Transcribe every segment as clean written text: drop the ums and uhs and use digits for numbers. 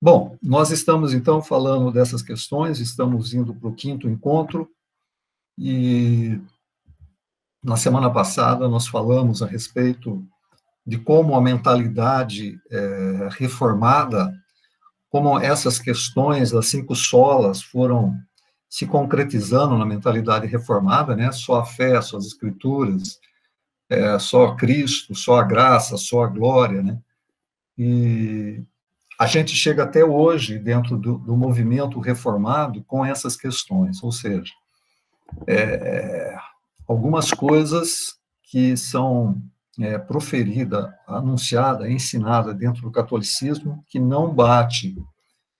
Bom, nós estamos, então, falando dessas questões, estamos indo para o 5º encontro, e na semana passada nós falamos a respeito de como a mentalidade reformada, como essas questões das 5 solas foram se concretizando na mentalidade reformada, né? Só a fé, só as escrituras, só Cristo, só a graça, só a glória, né? E a gente chega até hoje, dentro do movimento reformado, com essas questões, ou seja, algumas coisas que são proferida, anunciada, ensinada dentro do catolicismo, que não bate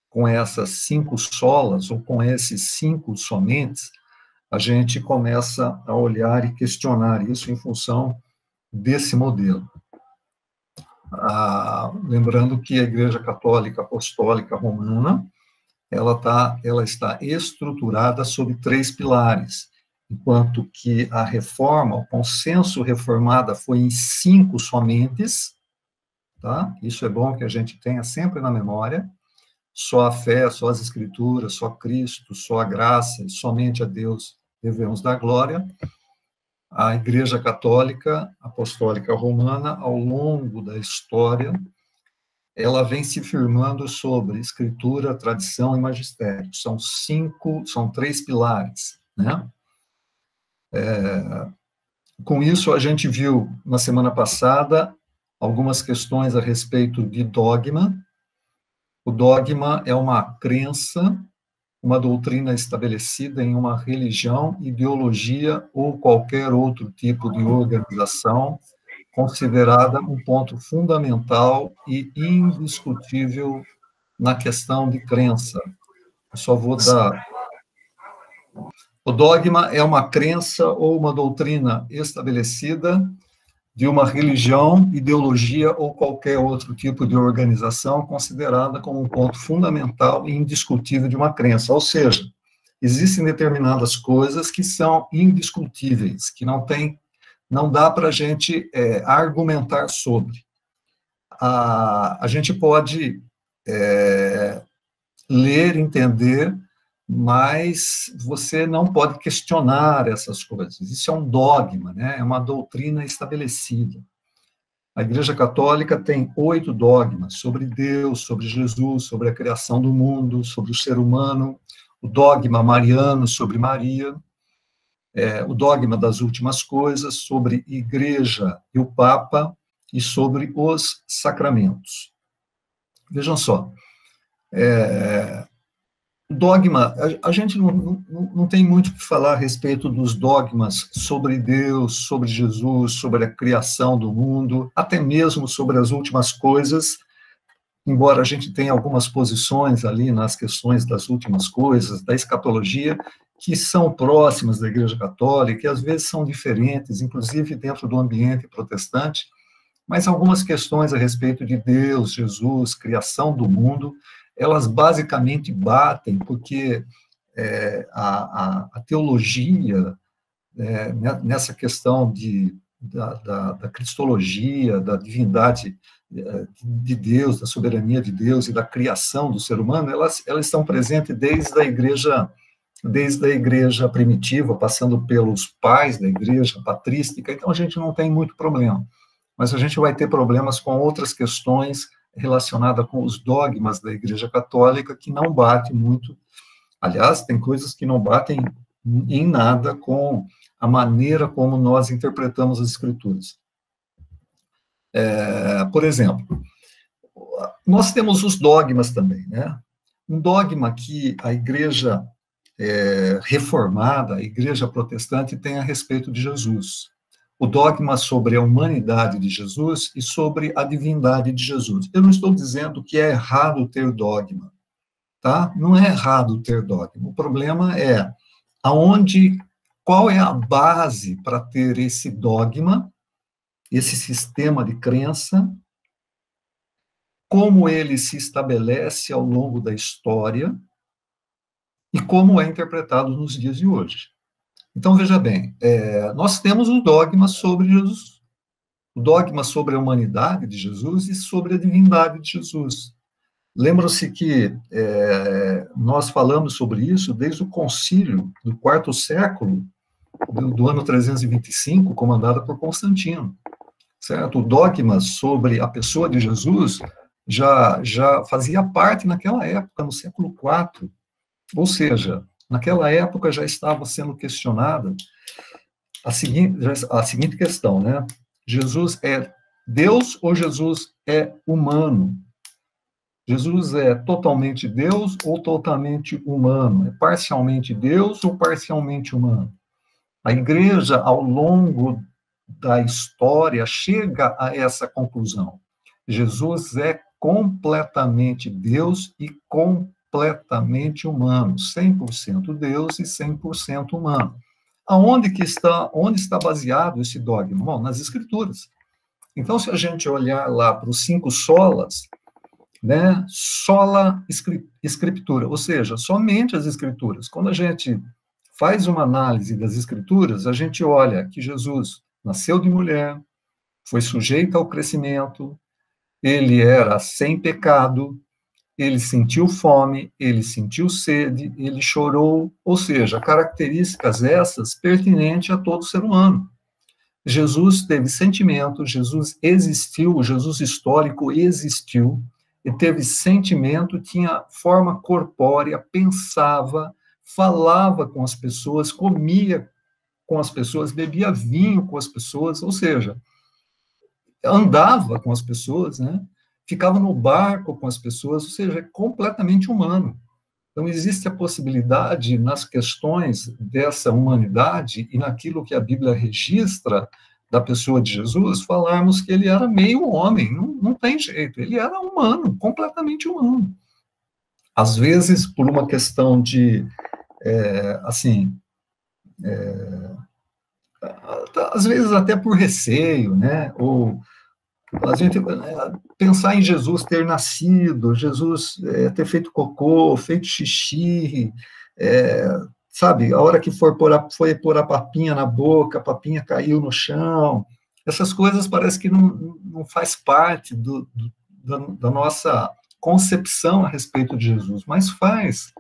com essas 5 solas, ou com esses 5 somentes, a gente começa a olhar e questionar isso em função desse modelo. Lembrando que a Igreja Católica Apostólica Romana, ela está estruturada sobre 3 pilares, enquanto que a reforma, o consenso reformada foi em 5 somentes, tá? Isso é bom que a gente tenha sempre na memória: só a fé, só as escrituras, só Cristo, só a graça, e somente a Deus devemos dar glória. A Igreja Católica Apostólica Romana, ao longo da história, ela vem se firmando sobre escritura, tradição e magistério. São 3 pilares, né? Com isso, a gente viu, na semana passada, algumas questões a respeito de dogma. O dogma é uma crença, uma doutrina estabelecida em uma religião, ideologia ou qualquer outro tipo de organização, considerada um ponto fundamental e indiscutível na questão de crença. Eu só vou dar... O dogma é uma crença ou uma doutrina estabelecida de uma religião, ideologia ou qualquer outro tipo de organização, considerada como um ponto fundamental e indiscutível de uma crença. Ou seja, existem determinadas coisas que são indiscutíveis, que não dá para a gente argumentar sobre. A gente pode ler, entender, mas você não pode questionar essas coisas. Isso é um dogma, né? É uma doutrina estabelecida. A Igreja Católica tem 8 dogmas sobre Deus, sobre Jesus, sobre a criação do mundo, sobre o ser humano, o dogma mariano sobre Maria, o dogma das últimas coisas, sobre Igreja e o Papa, e sobre os sacramentos. Vejam só, dogma, a gente não tem muito o que falar a respeito dos dogmas sobre Deus, sobre Jesus, sobre a criação do mundo, até mesmo sobre as últimas coisas, embora a gente tenha algumas posições ali nas questões das últimas coisas, da escatologia, que são próximas da Igreja Católica, e às vezes são diferentes, inclusive dentro do ambiente protestante, mas algumas questões a respeito de Deus, Jesus, criação do mundo, elas basicamente batem, porque a teologia, nessa questão da cristologia, da divindade de Deus, da soberania de Deus e da criação do ser humano, elas estão presentes desde a igreja primitiva, passando pelos pais da igreja patrística, então a gente não tem muito problema. Mas a gente vai ter problemas com outras questões relacionadas com os dogmas da Igreja Católica, que não batem muito. Aliás, tem coisas que não batem em nada com a maneira como nós interpretamos as Escrituras. Por exemplo, nós temos os dogmas também, né? Um dogma que a Igreja reformada, a Igreja protestante, tem a respeito de Jesus. O dogma sobre a humanidade de Jesus e sobre a divindade de Jesus. Eu não estou dizendo que é errado ter dogma, tá? Não é errado ter dogma. O problema é qual é a base para ter esse dogma, esse sistema de crença, como ele se estabelece ao longo da história e como é interpretado nos dias de hoje. Então, veja bem, nós temos o dogma sobre Jesus, o dogma sobre a humanidade de Jesus e sobre a divindade de Jesus. Lembram-se que nós falamos sobre isso desde o concílio do quarto século, do ano 325, comandado por Constantino, certo? O dogma sobre a pessoa de Jesus já fazia parte naquela época, no século IV, ou seja, naquela época já estava sendo questionada a seguinte questão, né? Jesus é Deus ou Jesus é humano? Jesus é totalmente Deus ou totalmente humano? É parcialmente Deus ou parcialmente humano? A igreja, ao longo da história, chega a essa conclusão. Jesus é completamente Deus e completamente humano, 100% Deus e 100% humano. Onde está baseado esse dogma? Bom, nas Escrituras. Então, se a gente olhar lá para os 5 solas, né, sola escritura, ou seja, somente as Escrituras. Quando a gente faz uma análise das Escrituras, a gente olha que Jesus nasceu de mulher, foi sujeito ao crescimento, ele era sem pecado, ele sentiu fome, ele sentiu sede, ele chorou, ou seja, características essas pertinentes a todo ser humano. Jesus teve sentimento, Jesus existiu, o Jesus histórico existiu, e teve sentimento, tinha forma corpórea, pensava, falava com as pessoas, comia com as pessoas, bebia vinho com as pessoas, ou seja, andava com as pessoas, né? Ficava no barco com as pessoas, ou seja, é completamente humano. Então, existe a possibilidade, nas questões dessa humanidade e naquilo que a Bíblia registra da pessoa de Jesus, falarmos que ele era meio homem, não tem jeito, ele era humano, completamente humano. Às vezes, por uma questão de, às vezes até por receio, né, ou a gente pensar em Jesus ter nascido, Jesus ter feito cocô, feito xixi, sabe, a hora que foi pôr a papinha na boca, a papinha caiu no chão, essas coisas parece que não faz parte da nossa concepção a respeito de Jesus, mas faz.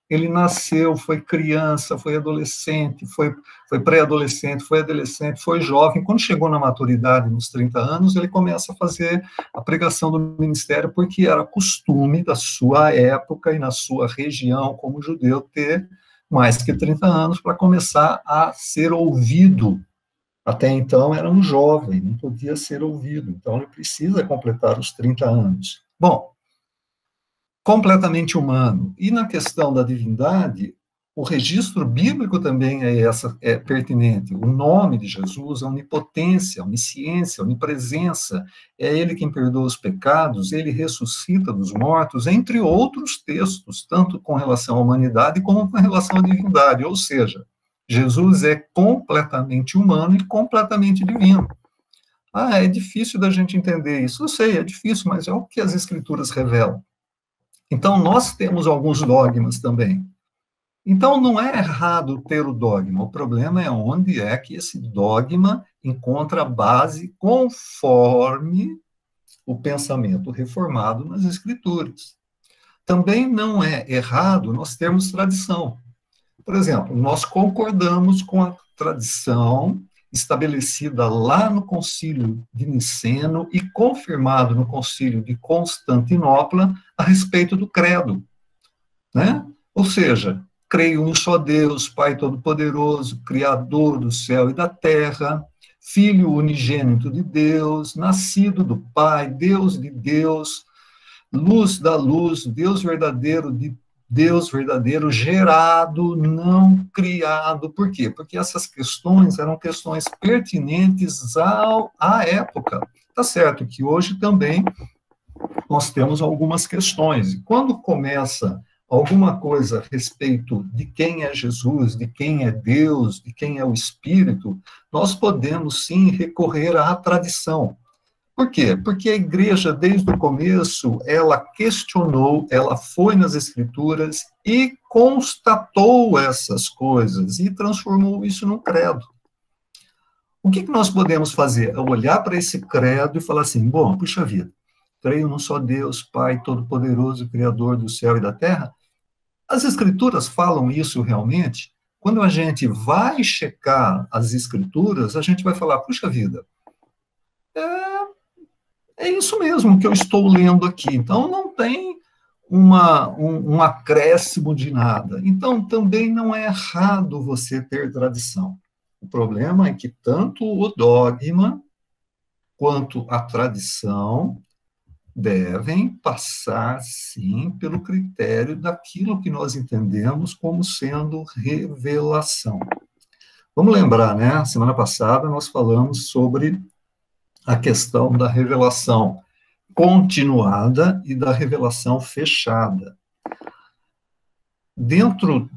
Ele nasceu, foi criança, foi adolescente, foi pré-adolescente, foi adolescente, foi jovem. Quando chegou na maturidade, nos 30 anos, ele começa a fazer a pregação do ministério, porque era costume da sua época e na sua região, como judeu, ter mais que 30 anos para começar a ser ouvido. Até então era um jovem, não podia ser ouvido. Então ele precisa completar os 30 anos. Bom, completamente humano. E na questão da divindade, o registro bíblico também é pertinente. O nome de Jesus, a onipotência, a onisciência, a onipresença, é ele quem perdoa os pecados, ele ressuscita dos mortos, entre outros textos, tanto com relação à humanidade como com relação à divindade. Ou seja, Jesus é completamente humano e completamente divino. É difícil da gente entender isso. Eu sei, é difícil, mas é o que as Escrituras revelam. Então, nós temos alguns dogmas também. Então, não é errado ter o dogma, o problema é onde é que esse dogma encontra base conforme o pensamento reformado nas Escrituras. Também não é errado nós termos tradição. Por exemplo, nós concordamos com a tradição estabelecida lá no Concílio de Niceno e confirmado no Concílio de Constantinopla a respeito do credo, né? Ou seja, creio em um só Deus, Pai Todo-Poderoso, Criador do céu e da terra, Filho unigênito de Deus, nascido do Pai, Deus de Deus, luz da luz, Deus verdadeiro, gerado, não criado. Por quê? Porque essas questões eram questões pertinentes à época. Tá certo que hoje também nós temos algumas questões. E quando começa alguma coisa a respeito de quem é Jesus, de quem é Deus, de quem é o Espírito, nós podemos sim recorrer à tradição. Por quê? Porque a igreja, desde o começo, ela questionou, ela foi nas Escrituras e constatou essas coisas e transformou isso num credo. O que nós podemos fazer? É olhar para esse credo e falar assim, bom, puxa vida, creio num só Deus, Pai Todo-Poderoso, Criador do céu e da terra. As Escrituras falam isso realmente? Quando a gente vai checar as Escrituras, a gente vai falar, puxa vida, é isso mesmo que eu estou lendo aqui. Então, não tem um acréscimo de nada. Então, também não é errado você ter tradição. O problema é que tanto o dogma quanto a tradição devem passar, sim, pelo critério daquilo que nós entendemos como sendo revelação. Vamos lembrar, né? Semana passada nós falamos sobre a questão da revelação continuada e da revelação fechada. Dentro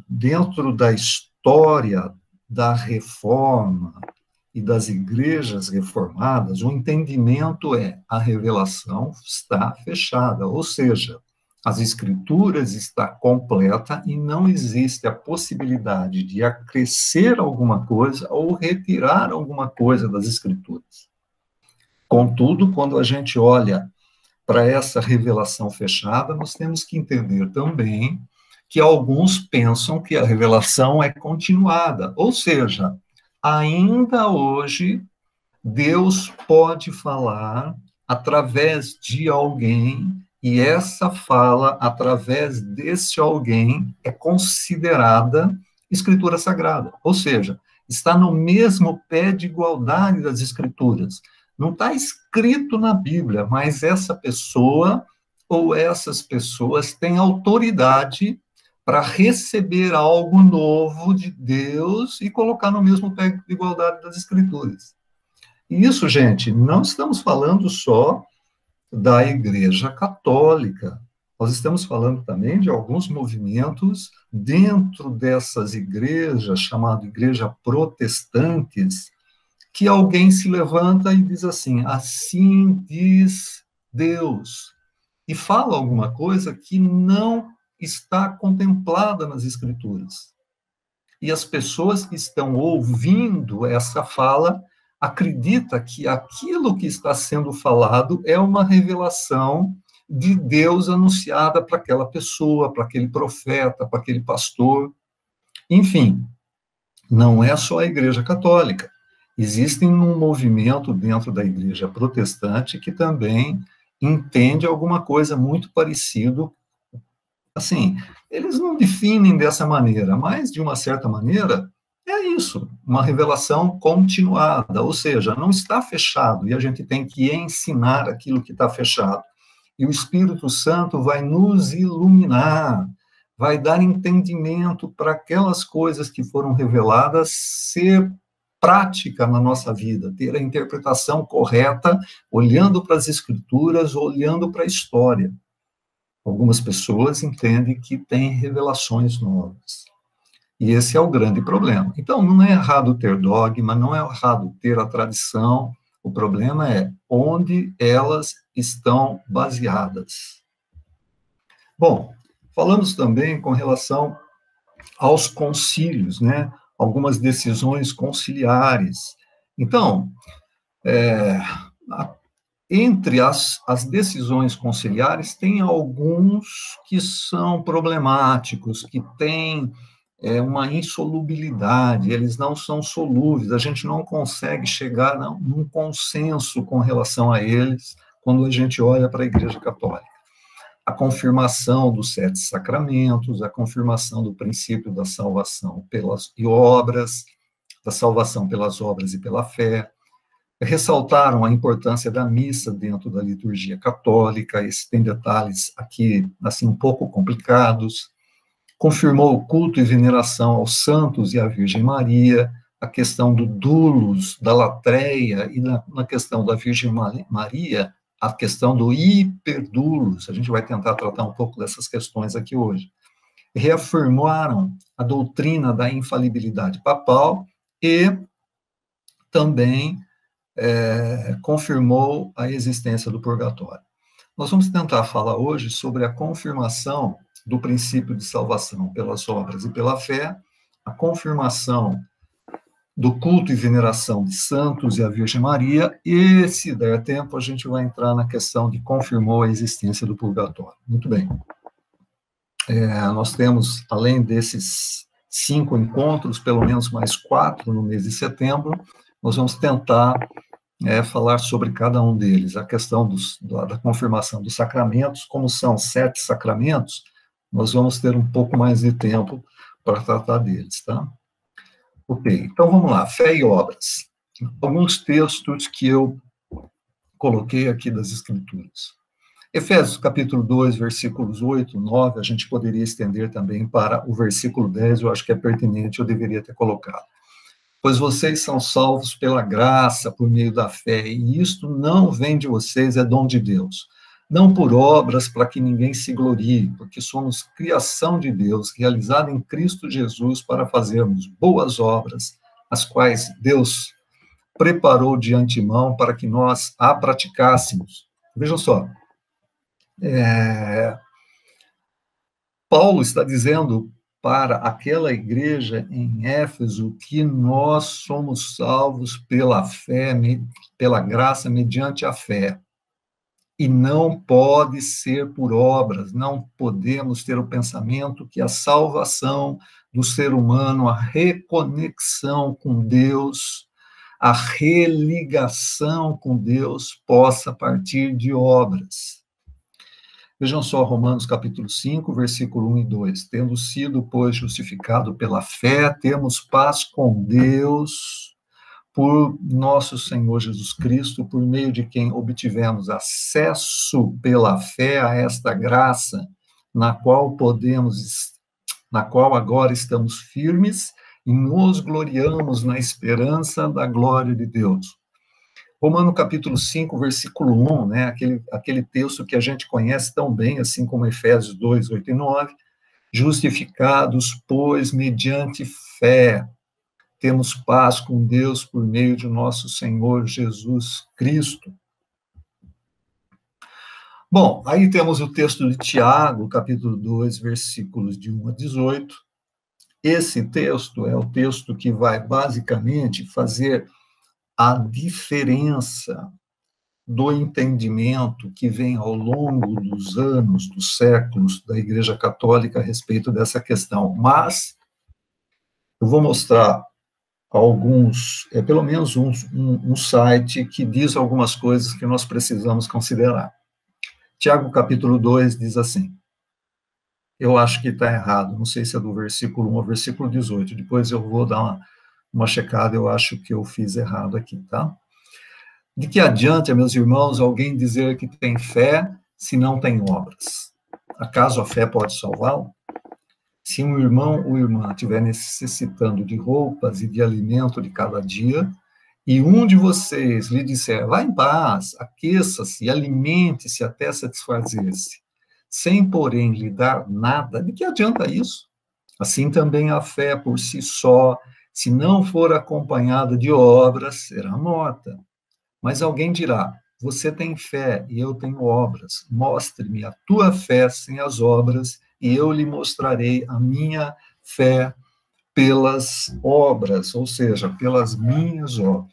da história da reforma e das igrejas reformadas, o entendimento é a revelação está fechada, ou seja, as escrituras está completa e não existe a possibilidade de acrescer alguma coisa ou retirar alguma coisa das escrituras. Contudo, quando a gente olha para essa revelação fechada, nós temos que entender também que alguns pensam que a revelação é continuada, ou seja, ainda hoje, Deus pode falar através de alguém, e essa fala, através desse alguém, é considerada escritura sagrada. Ou seja, está no mesmo pé de igualdade das escrituras. Não está escrito na Bíblia, mas essa pessoa ou essas pessoas têm autoridade para receber algo novo de Deus e colocar no mesmo pé de igualdade das Escrituras. E isso, gente, não estamos falando só da Igreja Católica, nós estamos falando também de alguns movimentos dentro dessas igrejas, chamado igreja protestantes, que alguém se levanta e diz assim diz Deus, e fala alguma coisa que não está contemplada nas Escrituras. E as pessoas que estão ouvindo essa fala acreditam que aquilo que está sendo falado é uma revelação de Deus anunciada para aquela pessoa, para aquele profeta, para aquele pastor. Enfim, não é só a Igreja Católica. Existe um movimento dentro da Igreja Protestante que também entende alguma coisa muito parecido. Assim, eles não definem dessa maneira, mas, de uma certa maneira, é isso, uma revelação continuada, ou seja, não está fechado, e a gente tem que ensinar aquilo que está fechado. E o Espírito Santo vai nos iluminar, vai dar entendimento para aquelas coisas que foram reveladas ser prática na nossa vida, ter a interpretação correta, olhando para as Escrituras, olhando para a história. Algumas pessoas entendem que tem revelações novas. E esse é o grande problema. Então, não é errado ter dogma, não é errado ter a tradição, o problema é onde elas estão baseadas. Bom, falamos também com relação aos concílios, né? Algumas decisões conciliares. Então, entre as decisões conciliares, tem alguns que são problemáticos, que têm uma insolubilidade, eles não são solúveis, a gente não consegue chegar num consenso com relação a eles quando a gente olha para a Igreja Católica. A confirmação dos 7 sacramentos, a confirmação do princípio da salvação pelas obras, da salvação pelas obras e pela fé, ressaltaram a importância da missa dentro da liturgia católica, esse tem detalhes aqui, assim, um pouco complicados, confirmou o culto e veneração aos santos e à Virgem Maria, a questão do dulos, da latreia, e na questão da Virgem Maria, a questão do hiperdulos, a gente vai tentar tratar um pouco dessas questões aqui hoje. Reafirmaram a doutrina da infalibilidade papal e também confirmou a existência do purgatório. Nós vamos tentar falar hoje sobre a confirmação do princípio de salvação pelas obras e pela fé, a confirmação do culto e veneração de santos e a Virgem Maria, e, se der tempo, a gente vai entrar na questão de confirmou a existência do purgatório. Muito bem. Nós temos, além desses 5 encontros, pelo menos mais 4 no mês de setembro, nós vamos tentar falar sobre cada um deles. A questão da confirmação dos sacramentos, como são 7 sacramentos, nós vamos ter um pouco mais de tempo para tratar deles, tá? Ok, então vamos lá, fé e obras. Alguns textos que eu coloquei aqui das Escrituras. Efésios, capítulo 2, versículos 8, 9, a gente poderia estender também para o versículo 10, eu acho que é pertinente, eu deveria ter colocado. Pois vocês são salvos pela graça, por meio da fé, e isto não vem de vocês, é dom de Deus. Não por obras, para que ninguém se glorie, porque somos criação de Deus, realizada em Cristo Jesus, para fazermos boas obras, as quais Deus preparou de antemão para que nós a praticássemos. Vejam só, Paulo está dizendo para aquela igreja em Éfeso que nós somos salvos pela fé, pela graça, mediante a fé. E não pode ser por obras, não podemos ter o pensamento que a salvação do ser humano, a reconexão com Deus, a religação com Deus possa partir de obras. Vejam só Romanos capítulo 5, versículo 1 e 2. Tendo sido, pois, justificado pela fé, temos paz com Deus por nosso Senhor Jesus Cristo, por meio de quem obtivemos acesso pela fé a esta graça, na qual agora estamos firmes e nos gloriamos na esperança da glória de Deus. Romano capítulo 5, versículo 1, né, aquele texto que a gente conhece tão bem, assim como Efésios 2, 8 e 9, justificados, pois, mediante fé, temos paz com Deus por meio de nosso Senhor Jesus Cristo. Bom, aí temos o texto de Tiago, capítulo 2, versículos de 1 a 18. Esse texto é o texto que vai basicamente fazer a diferença do entendimento que vem ao longo dos anos, dos séculos da Igreja Católica a respeito dessa questão. Mas eu vou mostrar alguns, pelo menos um site que diz algumas coisas que nós precisamos considerar. Tiago, capítulo 2, diz assim, eu acho que está errado, não sei se é do versículo 1 ao versículo 18, depois eu vou dar uma checada, eu acho que eu fiz errado aqui, tá? De que adianta, meus irmãos, alguém dizer que tem fé se não tem obras? Acaso a fé pode salvá-lo? Se um irmão ou irmã estiver necessitando de roupas e de alimento de cada dia, e um de vocês lhe disser, vá em paz, aqueça-se, alimente-se até satisfazer-se, sem, porém, lhe dar nada, de que adianta isso? Assim também a fé por si só, se não for acompanhada de obras, será morta. Mas alguém dirá, você tem fé e eu tenho obras, mostre-me a tua fé sem as obras, e eu lhe mostrarei a minha fé pelas obras, ou seja, pelas minhas obras.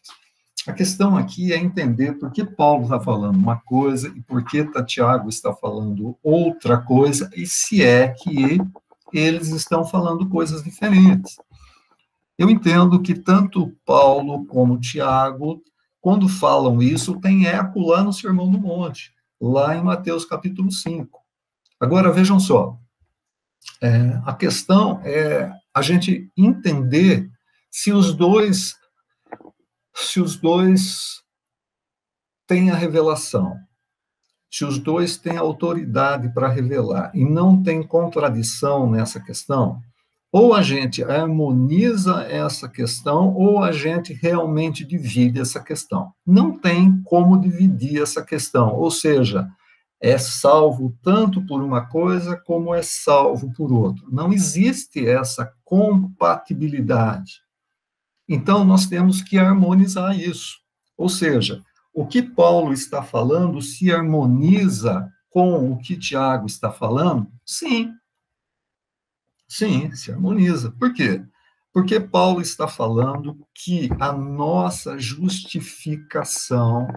A questão aqui é entender por que Paulo está falando uma coisa e por que Tiago está falando outra coisa, e se é que eles estão falando coisas diferentes. Eu entendo que tanto Paulo como Tiago, quando falam isso, tem eco lá no Sermão do Monte, lá em Mateus capítulo 5. Agora, vejam só, a questão é a gente entender se os dois têm a revelação, se os dois têm autoridade para revelar e não tem contradição nessa questão, ou a gente harmoniza essa questão, ou a gente realmente divide essa questão. Não tem como dividir essa questão, ou seja, é salvo tanto por uma coisa como é salvo por outra. Não existe essa compatibilidade. Então, nós temos que harmonizar isso. Ou seja, o que Paulo está falando se harmoniza com o que Tiago está falando? Sim. Sim, se harmoniza. Por quê? Porque Paulo está falando que a nossa justificação,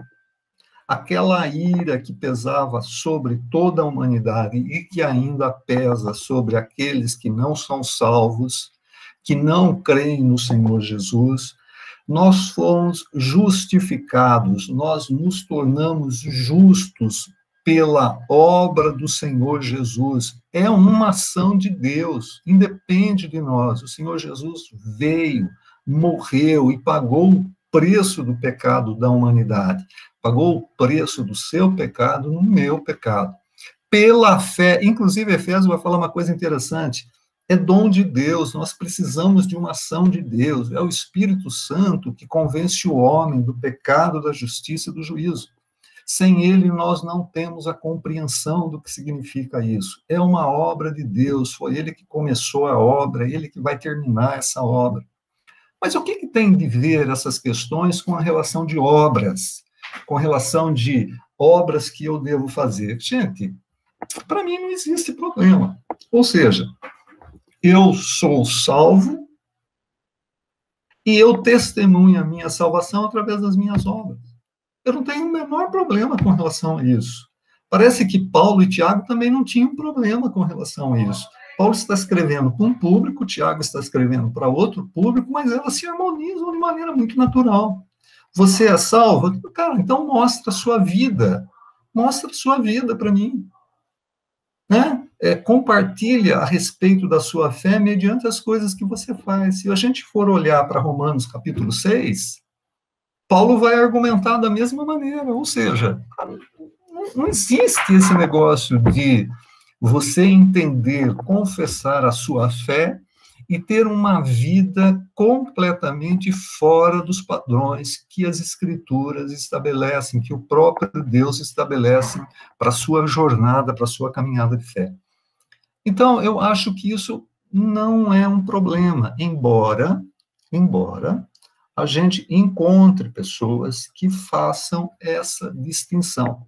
aquela ira que pesava sobre toda a humanidade e que ainda pesa sobre aqueles que não são salvos, que não creem no Senhor Jesus, nós fomos justificados, nós nos tornamos justos pela obra do Senhor Jesus. É uma ação de Deus, independe de nós. O Senhor Jesus veio, morreu e pagou o preço do pecado da humanidade. Pagou o preço do seu pecado no meu pecado. Pela fé, inclusive Efésios vai falar uma coisa interessante, é dom de Deus, nós precisamos de uma ação de Deus, é o Espírito Santo que convence o homem do pecado, da justiça e do juízo. Sem ele, nós não temos a compreensão do que significa isso. É uma obra de Deus, foi ele que começou a obra, ele que vai terminar essa obra. Mas o que tem de ver essas questões com a relação de obras, com relação de obras que eu devo fazer? Gente, para mim não existe problema. Ou seja, eu sou salvo e eu testemunho a minha salvação através das minhas obras. Eu não tenho o menor problema com relação a isso. Parece que Paulo e Tiago também não tinham problema com relação a isso. Paulo está escrevendo para um público, Tiago está escrevendo para outro público, mas elas se harmonizam de maneira muito natural. Você é salvo? Cara, então mostra a sua vida. Mostra a sua vida para mim. Né? Compartilha a respeito da sua fé mediante as coisas que você faz. Se a gente for olhar para Romanos capítulo 6, Paulo vai argumentar da mesma maneira, ou seja, não existe esse negócio de você entender, confessar a sua fé e ter uma vida completamente fora dos padrões que as Escrituras estabelecem, que o próprio Deus estabelece para a sua jornada, para a sua caminhada de fé. Então, eu acho que isso não é um problema, embora a gente encontre pessoas que façam essa distinção.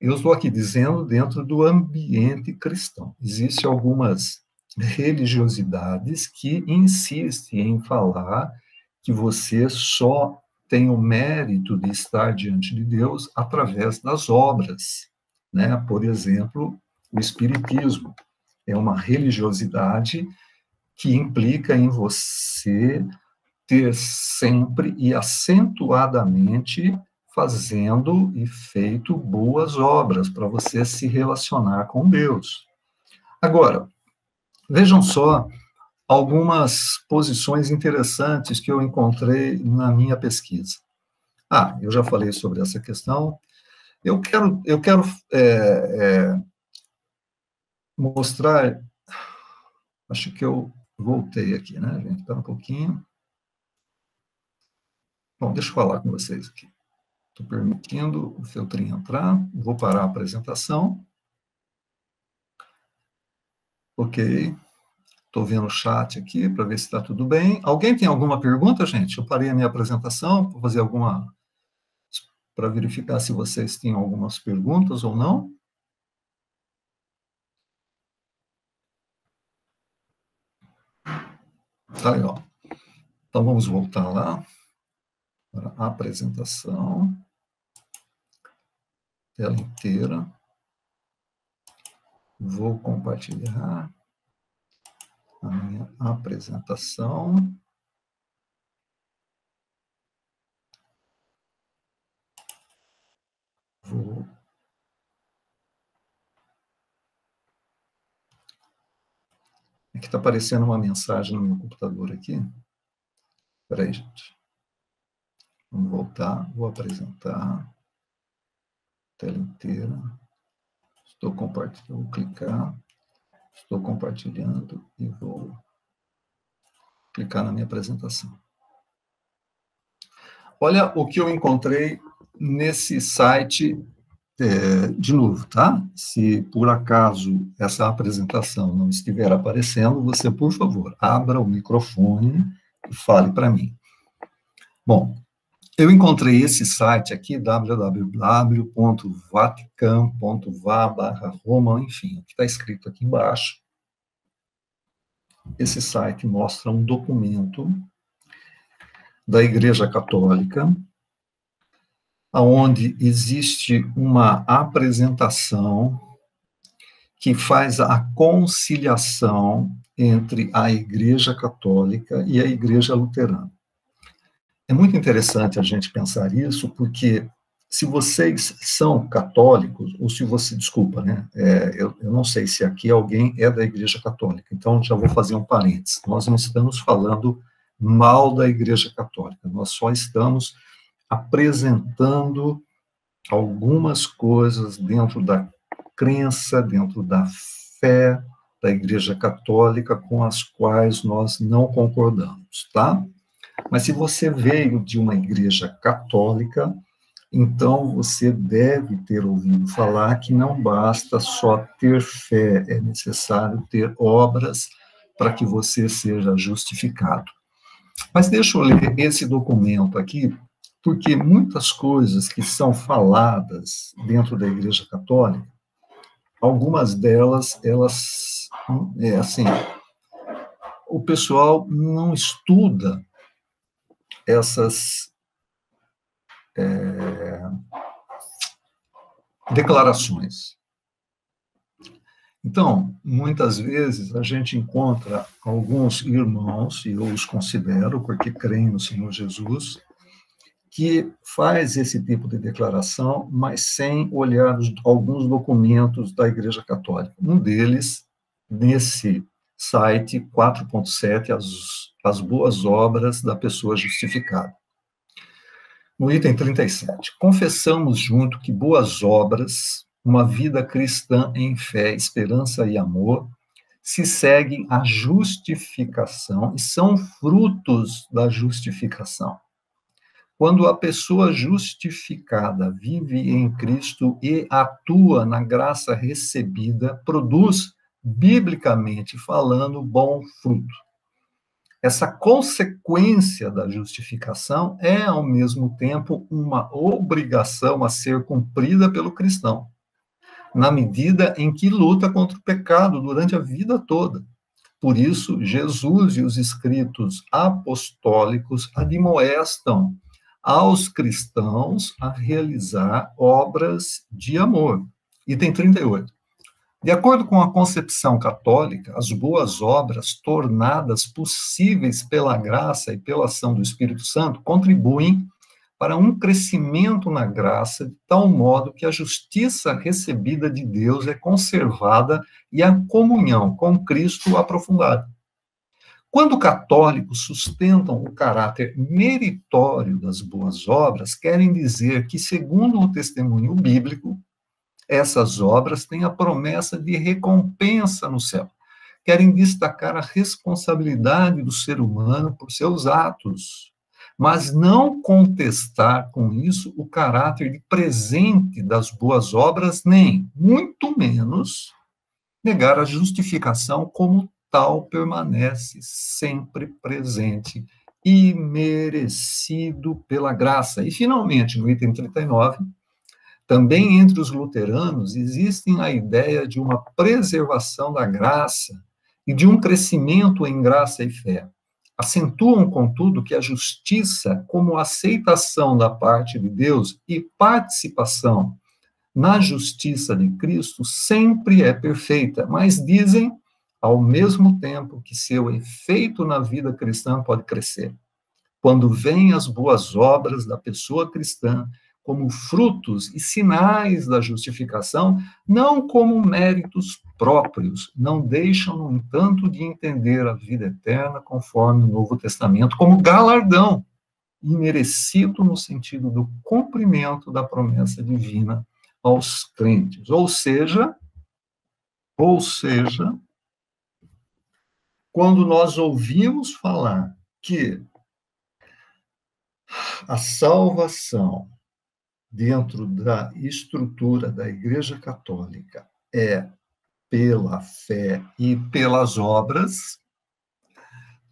Eu estou aqui dizendo dentro do ambiente cristão. Existem algumas religiosidades que insistem em falar que você só tem o mérito de estar diante de Deus através das obras, né? Por exemplo, o Espiritismo é uma religiosidade que implica em você ter sempre e acentuadamente fazendo e feito boas obras para você se relacionar com Deus. Agora, vejam só algumas posições interessantes que eu encontrei na minha pesquisa. Eu já falei sobre essa questão. Eu quero mostrar. Acho que eu voltei aqui, né, gente? Espera um pouquinho. Bom, deixa eu falar com vocês aqui. Estou permitindo o filtrinho entrar. Vou parar a apresentação. Ok. Estou vendo o chat aqui para ver se está tudo bem. Alguém tem alguma pergunta, gente? Eu parei a minha apresentação para fazer alguma... para verificar se vocês têm algumas perguntas ou não. Tá legal. Então, vamos voltar lá para a apresentação. Tela inteira. Vou compartilhar a minha apresentação. Aqui está aparecendo uma mensagem no meu computador aqui. Espera aí, gente. Vamos voltar. Vou apresentar. Tela inteira. Estou compartilhando. Vou clicar. Estou compartilhando e vou clicar na minha apresentação. Olha o que eu encontrei nesse site, de novo, tá? Se por acaso essa apresentação não estiver aparecendo, você, por favor, abra o microfone e fale para mim. Bom, eu encontrei esse site aqui, www.vatican.va/Roma, enfim, o que está escrito aqui embaixo. esse site mostra um documento da Igreja Católica, onde existe uma apresentação que faz a conciliação entre a Igreja Católica e a Igreja Luterana. É muito interessante a gente pensar isso, porque se vocês são católicos, ou se você, desculpa, né, eu não sei se aqui alguém é da Igreja Católica, então já vou fazer um parênteses. Nós não estamos falando mal da Igreja Católica, nós só estamos apresentando algumas coisas dentro da crença, dentro da fé da Igreja Católica com as quais nós não concordamos, tá? Mas se você veio de uma igreja católica, então você deve ter ouvido falar que não basta só ter fé, é necessário ter obras para que você seja justificado. Mas deixa eu ler esse documento aqui, porque muitas coisas que são faladas dentro da Igreja Católica, algumas delas, elas, assim, o pessoal não estuda essas declarações. Então, muitas vezes a gente encontra alguns irmãos, e eu os considero porque creem no Senhor Jesus, que faz esse tipo de declaração, mas sem olhar alguns documentos da Igreja Católica. Um deles, nesse site 4.7, as boas obras da pessoa justificada. No item 37, confessamos junto que boas obras, uma vida cristã em fé, esperança e amor, se seguem à justificação e são frutos da justificação. Quando a pessoa justificada vive em Cristo e atua na graça recebida, produz, biblicamente falando, bom fruto. Essa consequência da justificação é, ao mesmo tempo, uma obrigação a ser cumprida pelo cristão, na medida em que luta contra o pecado durante a vida toda. Por isso, Jesus e os escritos apostólicos admoestam aos cristãos a realizar obras de amor. Item 38. De acordo com a concepção católica, as boas obras tornadas possíveis pela graça e pela ação do Espírito Santo contribuem para um crescimento na graça de tal modo que a justiça recebida de Deus é conservada e a comunhão com Cristo aprofundada. Quando católicos sustentam o caráter meritório das boas obras, querem dizer que, segundo o testemunho bíblico, essas obras têm a promessa de recompensa no céu. Querem destacar a responsabilidade do ser humano por seus atos, mas não contestar com isso o caráter de presente das boas obras, nem, muito menos, negar a justificação como tal permanece sempre presente e merecido pela graça. E, finalmente, no item 39, também entre os luteranos existem a ideia de uma preservação da graça e de um crescimento em graça e fé. Acentuam, contudo, que a justiça, como aceitação da parte de Deus e participação na justiça de Cristo, sempre é perfeita, mas dizem, ao mesmo tempo, que seu efeito na vida cristã pode crescer. Quando vêm as boas obras da pessoa cristã como frutos e sinais da justificação, não como méritos próprios, não deixam, no entanto, de entender a vida eterna, conforme o Novo Testamento, como galardão imerecido no sentido do cumprimento da promessa divina aos crentes. Ou seja, quando nós ouvimos falar que a salvação dentro da estrutura da Igreja Católica é pela fé e pelas obras,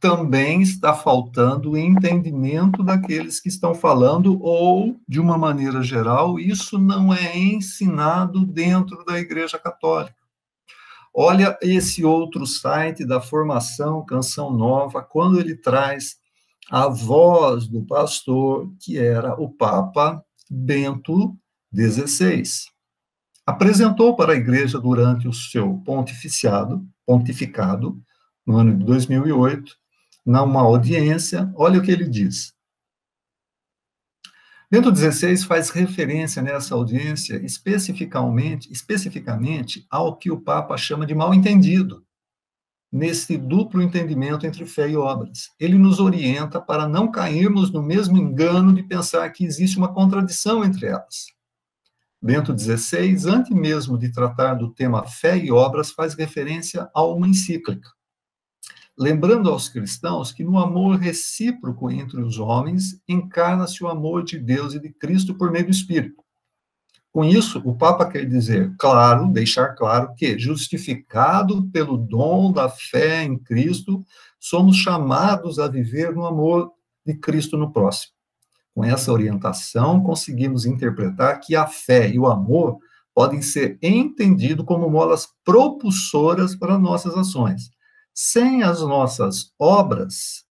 também está faltando o entendimento daqueles que estão falando, ou, de uma maneira geral, isso não é ensinado dentro da Igreja Católica. Olha esse outro site da formação Canção Nova, quando ele traz a voz do pastor, que era o Papa Bento XVI. Apresentou para a igreja durante o seu pontificado, no ano de 2008, numa audiência, olha o que ele diz. Bento XVI faz referência nessa audiência especificamente ao que o Papa chama de mal-entendido, nesse duplo entendimento entre fé e obras. Ele nos orienta para não cairmos no mesmo engano de pensar que existe uma contradição entre elas. Bento XVI, antes mesmo de tratar do tema fé e obras, faz referência a uma encíclica, lembrando aos cristãos que no amor recíproco entre os homens encarna-se o amor de Deus e de Cristo por meio do Espírito. Com isso, o Papa quer dizer, claro, deixar claro que, justificado pelo dom da fé em Cristo, somos chamados a viver no amor de Cristo no próximo. Com essa orientação, conseguimos interpretar que a fé e o amor podem ser entendidos como molas propulsoras para nossas ações. Sem as nossas obras,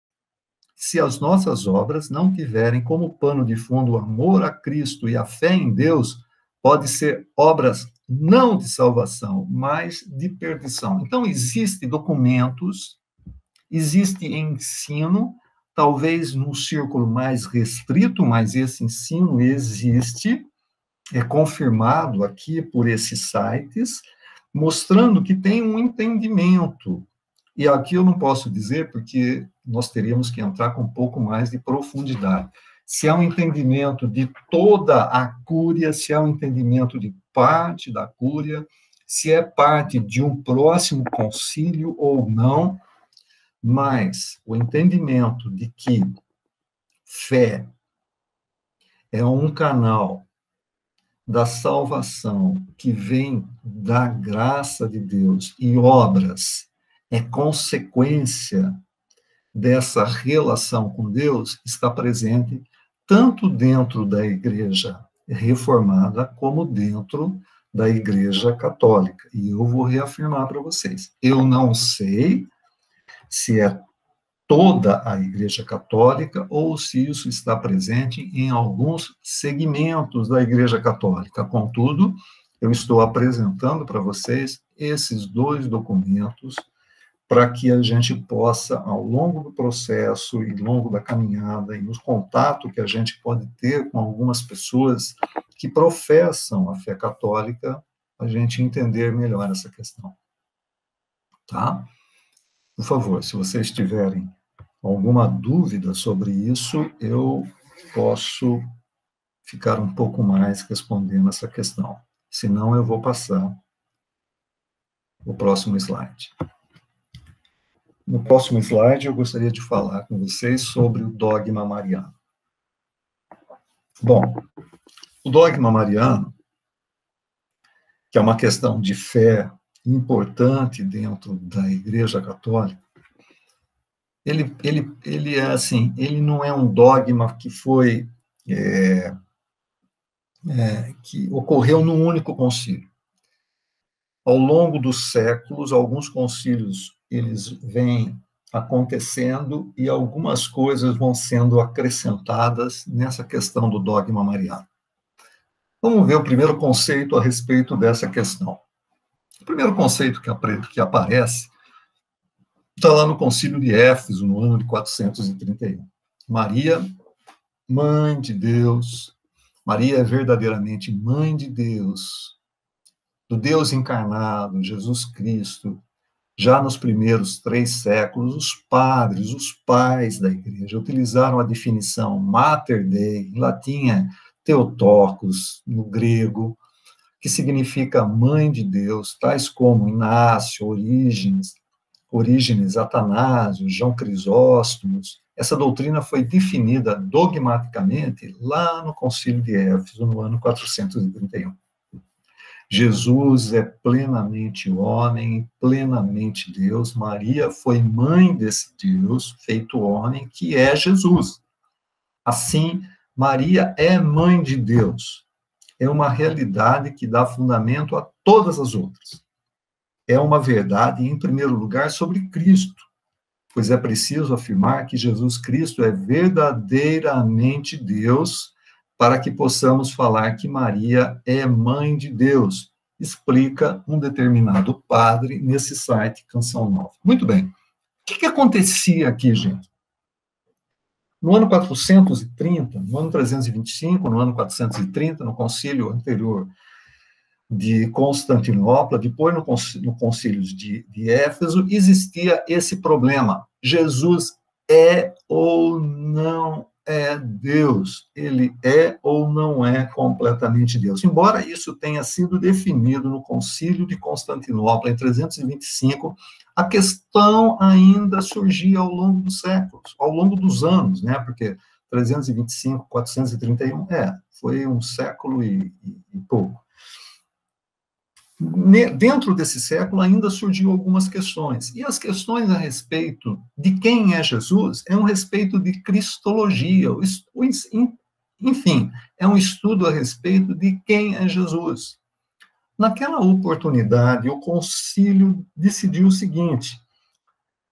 se as nossas obras não tiverem como pano de fundo o amor a Cristo e a fé em Deus, pode ser obras não de salvação, mas de perdição. Então, existem documentos, existe ensino, talvez num círculo mais restrito, mas esse ensino existe, é confirmado aqui por esses sites, mostrando que tem um entendimento. E aqui eu não posso dizer, porque nós teríamos que entrar com um pouco mais de profundidade. Se há um entendimento de toda a cúria, se há um entendimento de parte da cúria, se é parte de um próximo concílio ou não, mas o entendimento de que fé é um canal da salvação que vem da graça de Deus e obras é consequência dessa relação com Deus, está presente tanto dentro da Igreja Reformada como dentro da Igreja Católica. E eu vou reafirmar para vocês. Eu não sei se é toda a Igreja Católica ou se isso está presente em alguns segmentos da Igreja Católica. Contudo, eu estou apresentando para vocês esses dois documentos para que a gente possa, ao longo do processo e ao longo da caminhada e nos contatos que a gente pode ter com algumas pessoas que professam a fé católica, a gente entender melhor essa questão. Tá? Por favor, se vocês tiverem alguma dúvida sobre isso, eu posso ficar um pouco mais respondendo essa questão. Senão, eu vou passar o próximo slide. No próximo slide, eu gostaria de falar com vocês sobre o dogma mariano. Bom, o dogma mariano, que é uma questão de fé importante dentro da Igreja Católica, ele é assim, ele não é um dogma que foi que ocorreu num único concílio. Ao longo dos séculos, alguns concílios eles vêm acontecendo e algumas coisas vão sendo acrescentadas nessa questão do dogma mariano. Vamos ver o primeiro conceito a respeito dessa questão. O primeiro conceito que aparece está lá no Concílio de Éfeso, no ano de 431. Maria, mãe de Deus, Maria é verdadeiramente mãe de Deus, do Deus encarnado, Jesus Cristo. Já nos primeiros 3 séculos, os padres, os pais da igreja, utilizaram a definição Mater Dei, em latim é Theotokos, no grego, que significa mãe de Deus, tais como Inácio, Orígenes, Atanásio, João Crisóstomo. Essa doutrina foi definida dogmaticamente lá no Concílio de Éfeso, no ano 431. Jesus é plenamente homem e plenamente Deus. Maria foi mãe desse Deus, feito homem, que é Jesus. Assim, Maria é mãe de Deus. É uma realidade que dá fundamento a todas as outras. é uma verdade, em primeiro lugar, sobre Cristo, pois é preciso afirmar que Jesus Cristo é verdadeiramente Deus, para que possamos falar que Maria é mãe de Deus, explica um determinado padre nesse site Canção Nova. Muito bem. O que acontecia aqui, gente? No ano 430, no ano 325, no ano 430, no concílio anterior de Constantinopla, depois no concílio de Éfeso, existia esse problema. Jesus é ou não é Deus? Ele é ou não é completamente Deus? Embora isso tenha sido definido no concílio de Constantinopla, em 325, a questão ainda surgia ao longo dos séculos, ao longo dos anos, né? Porque 325, 431, foi um século e pouco. Dentro desse século ainda surgiu algumas questões, e as questões a respeito de quem é Jesus é um respeito de cristologia, enfim, é um estudo a respeito de quem é Jesus. Naquela oportunidade, o concílio decidiu o seguinte: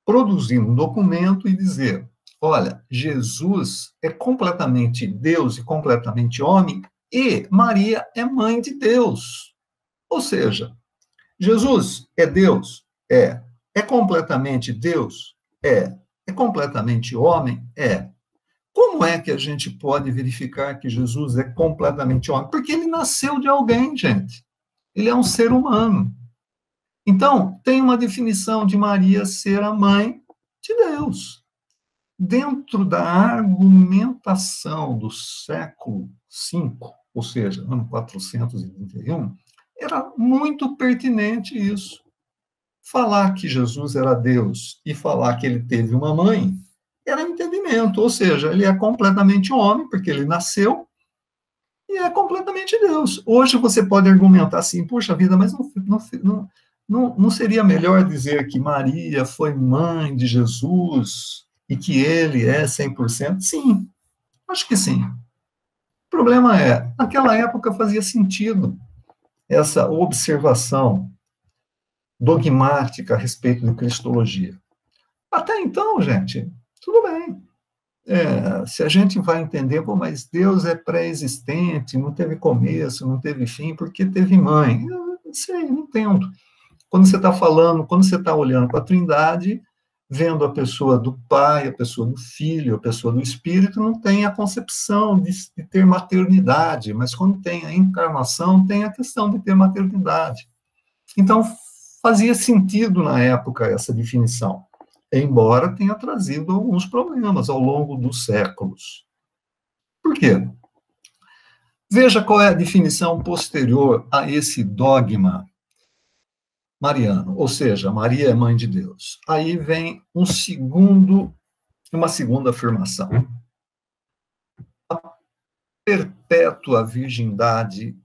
produzir um documento e dizer, olha, Jesus é completamente Deus e completamente homem, e Maria é mãe de Deus. Ou seja, Jesus é Deus? É. É completamente Deus? É. É completamente homem? É. Como é que a gente pode verificar que Jesus é completamente homem? Porque ele nasceu de alguém, gente. Ele é um ser humano. Então, tem uma definição de Maria ser a mãe de Deus. Dentro da argumentação do século V, ou seja, ano 431, era muito pertinente isso. Falar que Jesus era Deus e falar que ele teve uma mãe era entendimento, ou seja, ele é completamente homem, porque ele nasceu, e é completamente Deus. Hoje você pode argumentar assim, puxa vida, mas não seria melhor dizer que Maria foi mãe de Jesus e que ele é 100%? Sim, acho que sim. O problema é, naquela época fazia sentido essa observação dogmática a respeito de cristologia. Até então, gente, tudo bem. Se a gente vai entender, pô, mas Deus é pré-existente, não teve começo, não teve fim, porque teve mãe. Eu não sei, não entendo. Quando você está falando, quando você está olhando para a Trindade, vendo a pessoa do Pai, a pessoa do Filho, a pessoa do Espírito, não tem a concepção de ter maternidade, mas quando tem a encarnação, tem a questão de ter maternidade. Então, fazia sentido na época essa definição, embora tenha trazido alguns problemas ao longo dos séculos. Por quê? Veja qual é a definição posterior a esse dogma mariano, ou seja, Maria é mãe de Deus. Aí vem uma segunda afirmação. A perpétua virgindade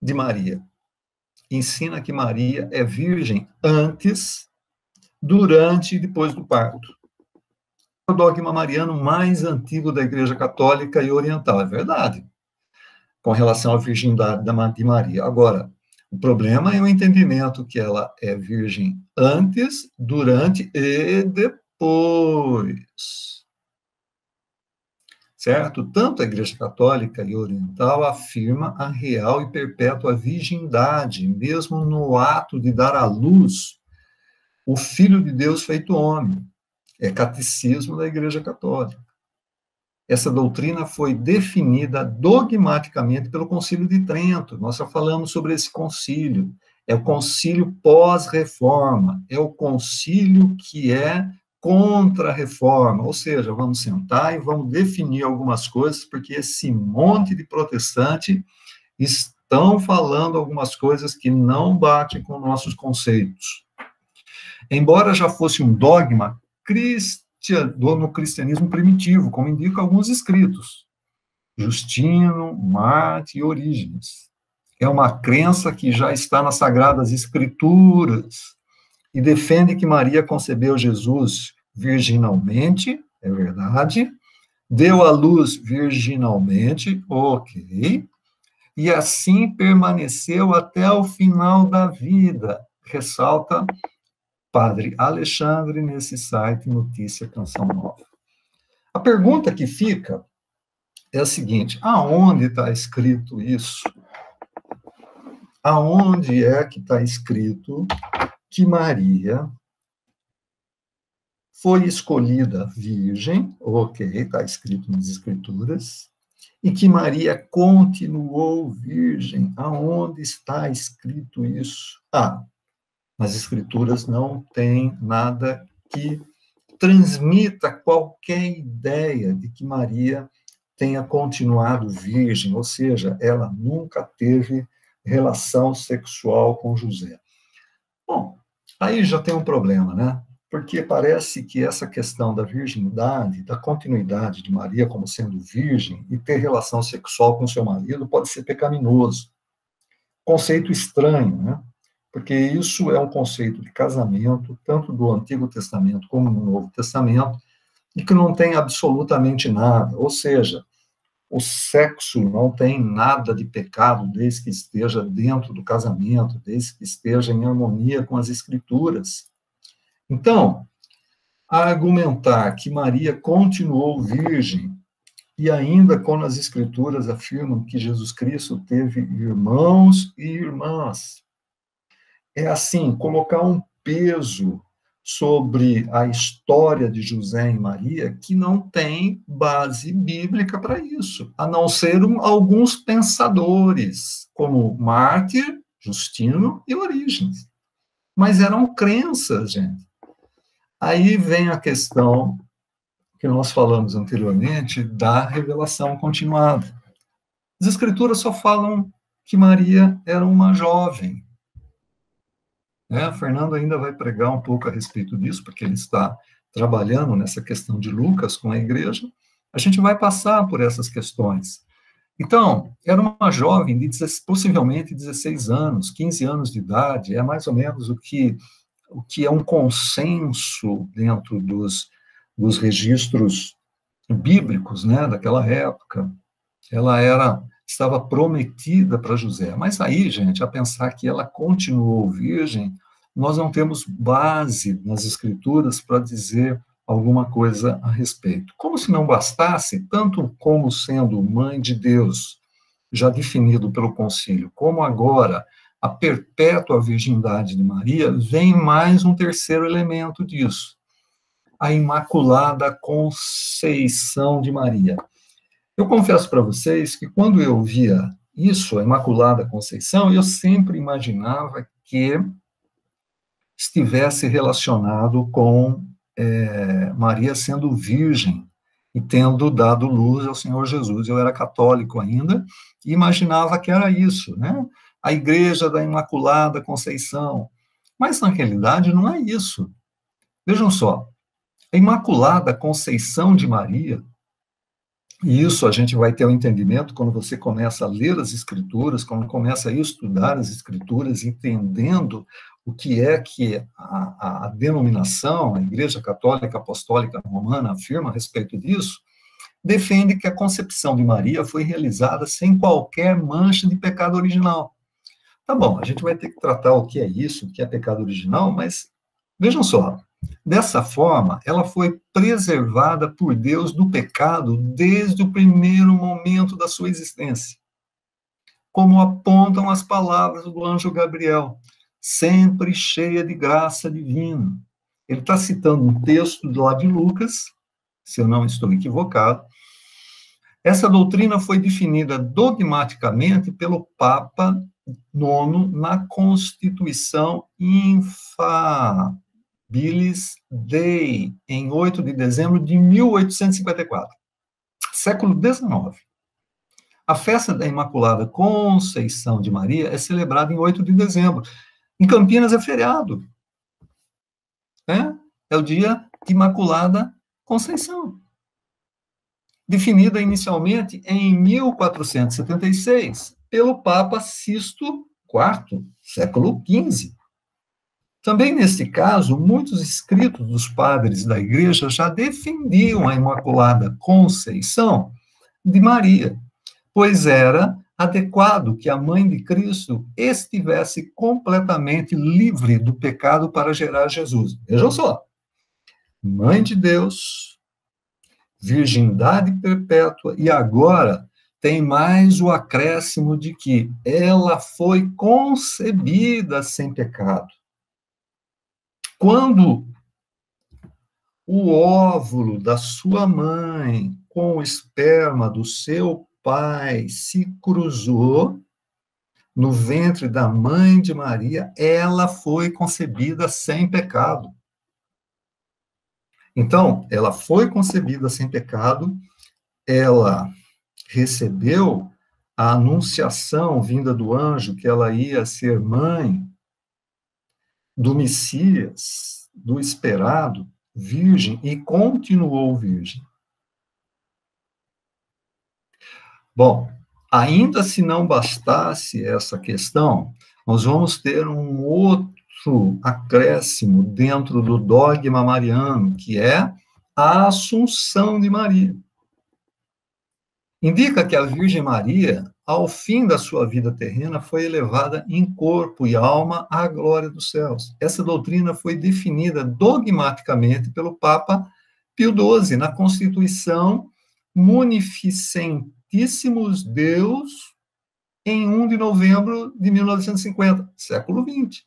de Maria ensina que Maria é virgem antes, durante e depois do parto. É o dogma mariano mais antigo da Igreja Católica e Oriental, é verdade, com relação à virgindade de Maria. Agora, o problema é o entendimento que ela é virgem antes, durante e depois. Certo? Tanto a Igreja Católica e Oriental afirma a real e perpétua virgindade, mesmo no ato de dar à luz o Filho de Deus feito homem. É catecismo da Igreja Católica. Essa doutrina foi definida dogmaticamente pelo Concílio de Trento. Nós já falamos sobre esse concílio. É o concílio pós-reforma. É o concílio que é contra a reforma. Ou seja, vamos sentar e vamos definir algumas coisas, porque esse monte de protestante estão falando algumas coisas que não batem com nossos conceitos. Embora já fosse um dogma no cristianismo primitivo, como indicam alguns escritos, Justino, Marte e Orígenes. É uma crença que já está nas Sagradas Escrituras e defende que Maria concebeu Jesus virginalmente, é verdade, deu à luz virginalmente, ok, e assim permaneceu até o final da vida, ressalta Padre Alexandre nesse site Notícia Canção Nova. A pergunta que fica é a seguinte: aonde está escrito isso? Aonde é que está escrito que Maria foi escolhida virgem? Ok, está escrito nas Escrituras. E que Maria continuou virgem. Aonde está escrito isso? Nas Escrituras não tem nada que transmita qualquer ideia de que Maria tenha continuado virgem, ou seja, ela nunca teve relação sexual com José. Bom, aí já tem um problema, né? Porque parece que essa questão da virgindade, da continuidade de Maria como sendo virgem e ter relação sexual com seu marido pode ser pecaminoso. Conceito estranho, né? Porque isso é um conceito de casamento, tanto do Antigo Testamento como no Novo Testamento, e que não tem absolutamente nada. Ou seja, o sexo não tem nada de pecado desde que esteja dentro do casamento, desde que esteja em harmonia com as Escrituras. Então, argumentar que Maria continuou virgem, e ainda quando as Escrituras afirmam que Jesus Cristo teve irmãos e irmãs, é assim, colocar um peso sobre a história de José e Maria que não tem base bíblica para isso, a não ser alguns pensadores, como Mártir, Justino e Orígenes. Mas eram crenças, gente. Aí vem a questão que nós falamos anteriormente da revelação continuada. As Escrituras só falam que Maria era uma jovem. Fernando ainda vai pregar um pouco a respeito disso, porque ele está trabalhando nessa questão de Lucas com a igreja. A gente vai passar por essas questões. Então, era uma jovem de possivelmente 16 anos, 15 anos de idade, é mais ou menos o que é um consenso dentro dos registros bíblicos, né, daquela época. Ela estava prometida para José. Mas aí, gente, a pensar que ela continuou virgem, nós não temos base nas Escrituras para dizer alguma coisa a respeito. Como se não bastasse, tanto como sendo mãe de Deus, já definido pelo concílio, como agora a perpétua virgindade de Maria, vem mais um terceiro elemento disso, a Imaculada Conceição de Maria. Eu confesso para vocês que quando eu via isso, a Imaculada Conceição, eu sempre imaginava que estivesse relacionado com Maria sendo virgem e tendo dado luz ao Senhor Jesus. Eu era católico ainda e imaginava que era isso, né? A Igreja da Imaculada Conceição. Mas, na realidade, não é isso. Vejam só, a Imaculada Conceição de Maria, e isso a gente vai ter um entendimento quando você começa a ler as Escrituras, quando começa a estudar as Escrituras, entendendo o que é que a denominação, a Igreja Católica Apostólica Romana, afirma a respeito disso, defende que a concepção de Maria foi realizada sem qualquer mancha de pecado original. Tá bom, a gente vai ter que tratar o que é isso, o que é pecado original, mas vejam só, dessa forma, ela foi preservada por Deus do pecado desde o primeiro momento da sua existência. Como apontam as palavras do anjo Gabriel, sempre cheia de graça divina. Ele está citando um texto lá de Lucas, se eu não estou equivocado. Essa doutrina foi definida dogmaticamente pelo Papa IX na Constituição Infabilis Dei, em 8 de dezembro de 1854, século XIX. A festa da Imaculada Conceição de Maria é celebrada em 8 de dezembro. Em Campinas é feriado. É o dia de Imaculada Conceição. Definida inicialmente em 1476 pelo Papa Sisto IV, século XV. Também neste caso, muitos escritos dos padres da Igreja já defendiam a Imaculada Conceição de Maria, pois era adequado que a mãe de Cristo estivesse completamente livre do pecado para gerar Jesus. Vejam só, mãe de Deus, virgindade perpétua, e agora tem mais o acréscimo de que ela foi concebida sem pecado. Quando o óvulo da sua mãe com o esperma do seu pai se cruzou no ventre da mãe de Maria, ela foi concebida sem pecado. Então, ela foi concebida sem pecado, ela recebeu a anunciação vinda do anjo que ela ia ser mãe do Messias, do esperado, virgem, e continuou virgem. Bom, ainda se não bastasse essa questão, nós vamos ter um outro acréscimo dentro do dogma mariano, que é a Assunção de Maria. Indica que a Virgem Maria, ao fim da sua vida terrena, foi elevada em corpo e alma à glória dos céus. Essa doutrina foi definida dogmaticamente pelo Papa Pio XII na Constituição Munificentíssimos Deus, em 1 de novembro de 1950, século XX.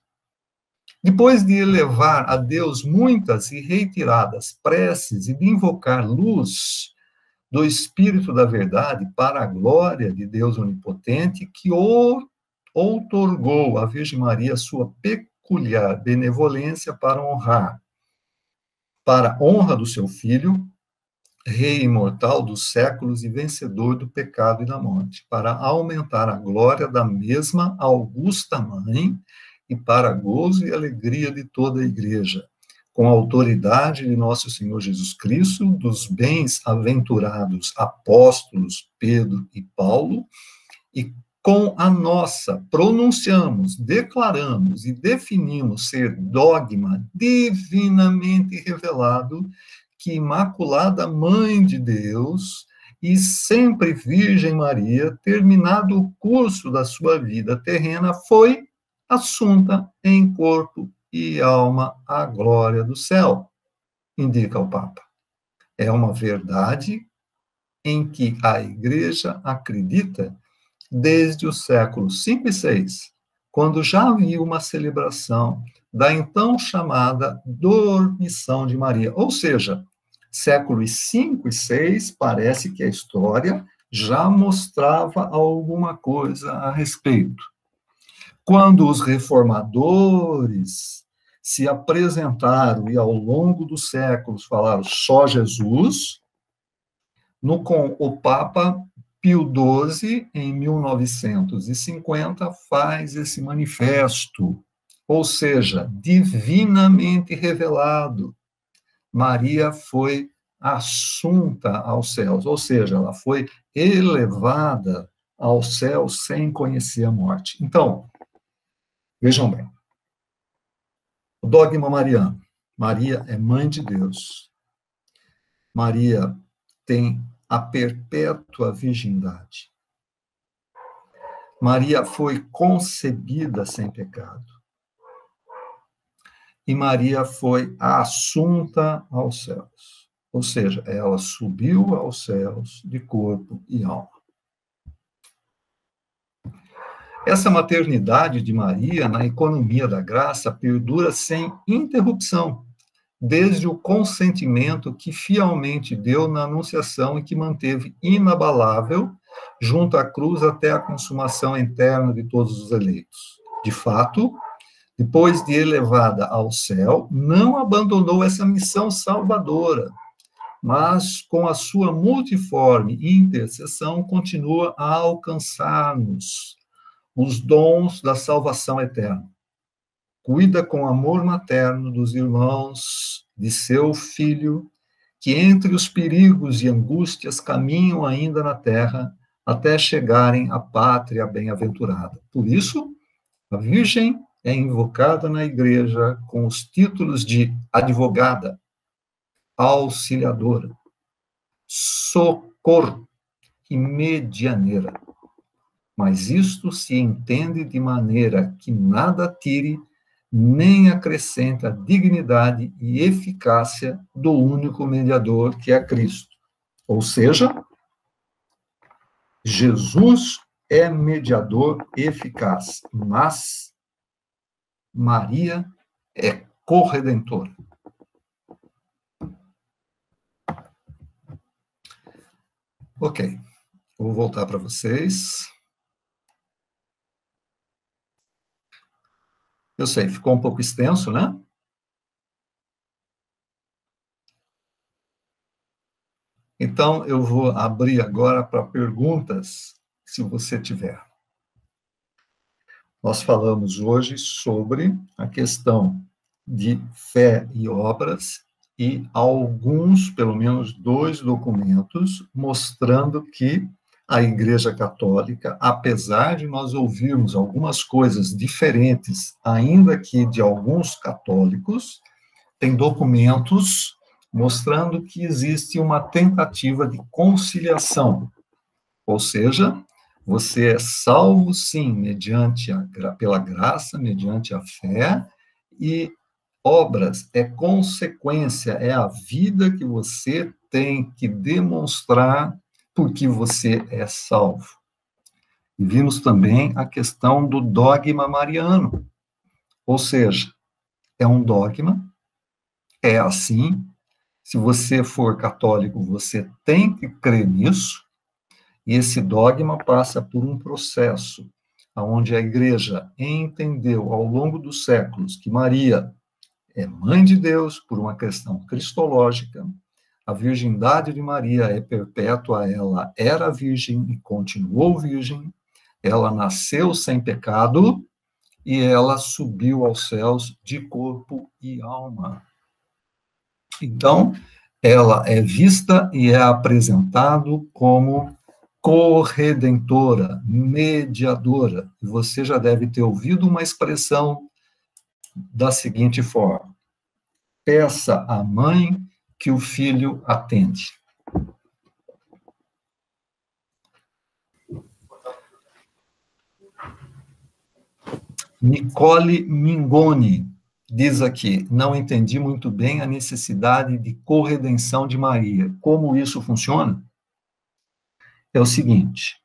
Depois de elevar a Deus muitas e reiteradas preces e de invocar luz do Espírito da Verdade para a glória de Deus Onipotente, que outorgou à Virgem Maria sua peculiar benevolência para a honra do seu Filho, Rei imortal dos séculos e vencedor do pecado e da morte, para aumentar a glória da mesma augusta Mãe e para gozo e alegria de toda a Igreja, com a autoridade de nosso Senhor Jesus Cristo, dos bens-aventurados apóstolos Pedro e Paulo, e com a nossa pronunciamos, declaramos e definimos ser dogma divinamente revelado que Imaculada Mãe de Deus e sempre Virgem Maria, terminado o curso da sua vida terrena, foi assunta em corpo e alma à glória do céu, indica o Papa. É uma verdade em que a Igreja acredita desde os séculos V e VI, quando já havia uma celebração da então chamada Dormição de Maria, ou seja, séculos V e VI, parece que a história já mostrava alguma coisa a respeito. Quando os reformadores se apresentaram e ao longo dos séculos falaram só Jesus, com o Papa Pio XII, em 1950, faz esse manifesto, ou seja, divinamente revelado. Maria foi assunta aos céus, ou seja, ela foi elevada ao céu sem conhecer a morte. Então, vejam bem, o dogma mariano. Maria é mãe de Deus. Maria tem a perpétua virgindade. Maria foi concebida sem pecado. E Maria foi assunta aos céus. Ou seja, ela subiu aos céus de corpo e alma. Essa maternidade de Maria na economia da graça perdura sem interrupção, desde o consentimento que fielmente deu na Anunciação e que manteve inabalável junto à cruz até a consumação eterna de todos os eleitos. De fato, depois de elevada ao céu, não abandonou essa missão salvadora, mas com a sua multiforme intercessão continua a alcançar-nos os dons da salvação eterna. Cuida com amor materno dos irmãos de seu filho, que entre os perigos e angústias caminham ainda na terra até chegarem à pátria bem-aventurada. Por isso, a Virgem é invocada na Igreja com os títulos de advogada, auxiliadora, socorro e medianeira. mas isto se entende de maneira que nada tire nem acrescenta dignidade e eficácia do único mediador, que é Cristo. Ou seja, Jesus é mediador eficaz, mas Maria é corredentora. Ok, vou voltar para vocês. Eu sei, ficou um pouco extenso, né? Então, eu vou abrir agora para perguntas, se você tiver. Nós falamos hoje sobre a questão de fé e obras e alguns, pelo menos 2 documentos, mostrando que a Igreja Católica, apesar de nós ouvirmos algumas coisas diferentes, ainda que de alguns católicos, tem documentos mostrando que existe uma tentativa de conciliação, ou seja, você é salvo, sim, pela graça, mediante a fé, e obras é consequência, é a vida que você tem que demonstrar porque você é salvo. E vimos também a questão do dogma mariano, ou seja, é um dogma, é assim, se você for católico, você tem que crer nisso, e esse dogma passa por um processo, onde a igreja entendeu ao longo dos séculos que Maria é mãe de Deus por uma questão cristológica, a virgindade de Maria é perpétua, ela era virgem e continuou virgem, ela nasceu sem pecado e ela subiu aos céus de corpo e alma. Então, ela é vista e é apresentado como corredentora, mediadora. E você já deve ter ouvido uma expressão da seguinte forma: peça à mãe que o filho atende. Nicole Mingoni diz aqui: não entendi muito bem a necessidade de corredenção de Maria. Como isso funciona? É o seguinte,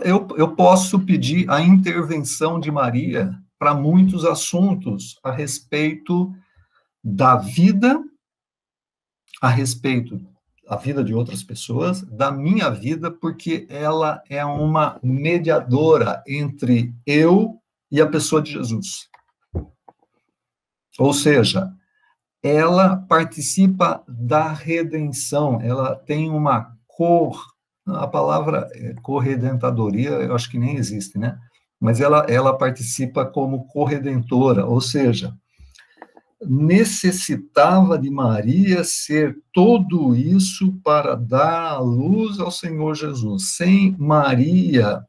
eu posso pedir a intervenção de Maria para muitos assuntos a respeito da vida, a respeito da vida de outras pessoas, da minha vida, porque ela é uma mediadora entre eu e a pessoa de Jesus. Ou seja, ela participa da redenção, ela tem uma a palavra corredentadoria, eu acho que nem existe, né? Mas ela participa como corredentora, ou seja, necessitava de Maria ser tudo isso para dar a luz ao Senhor Jesus. Sem Maria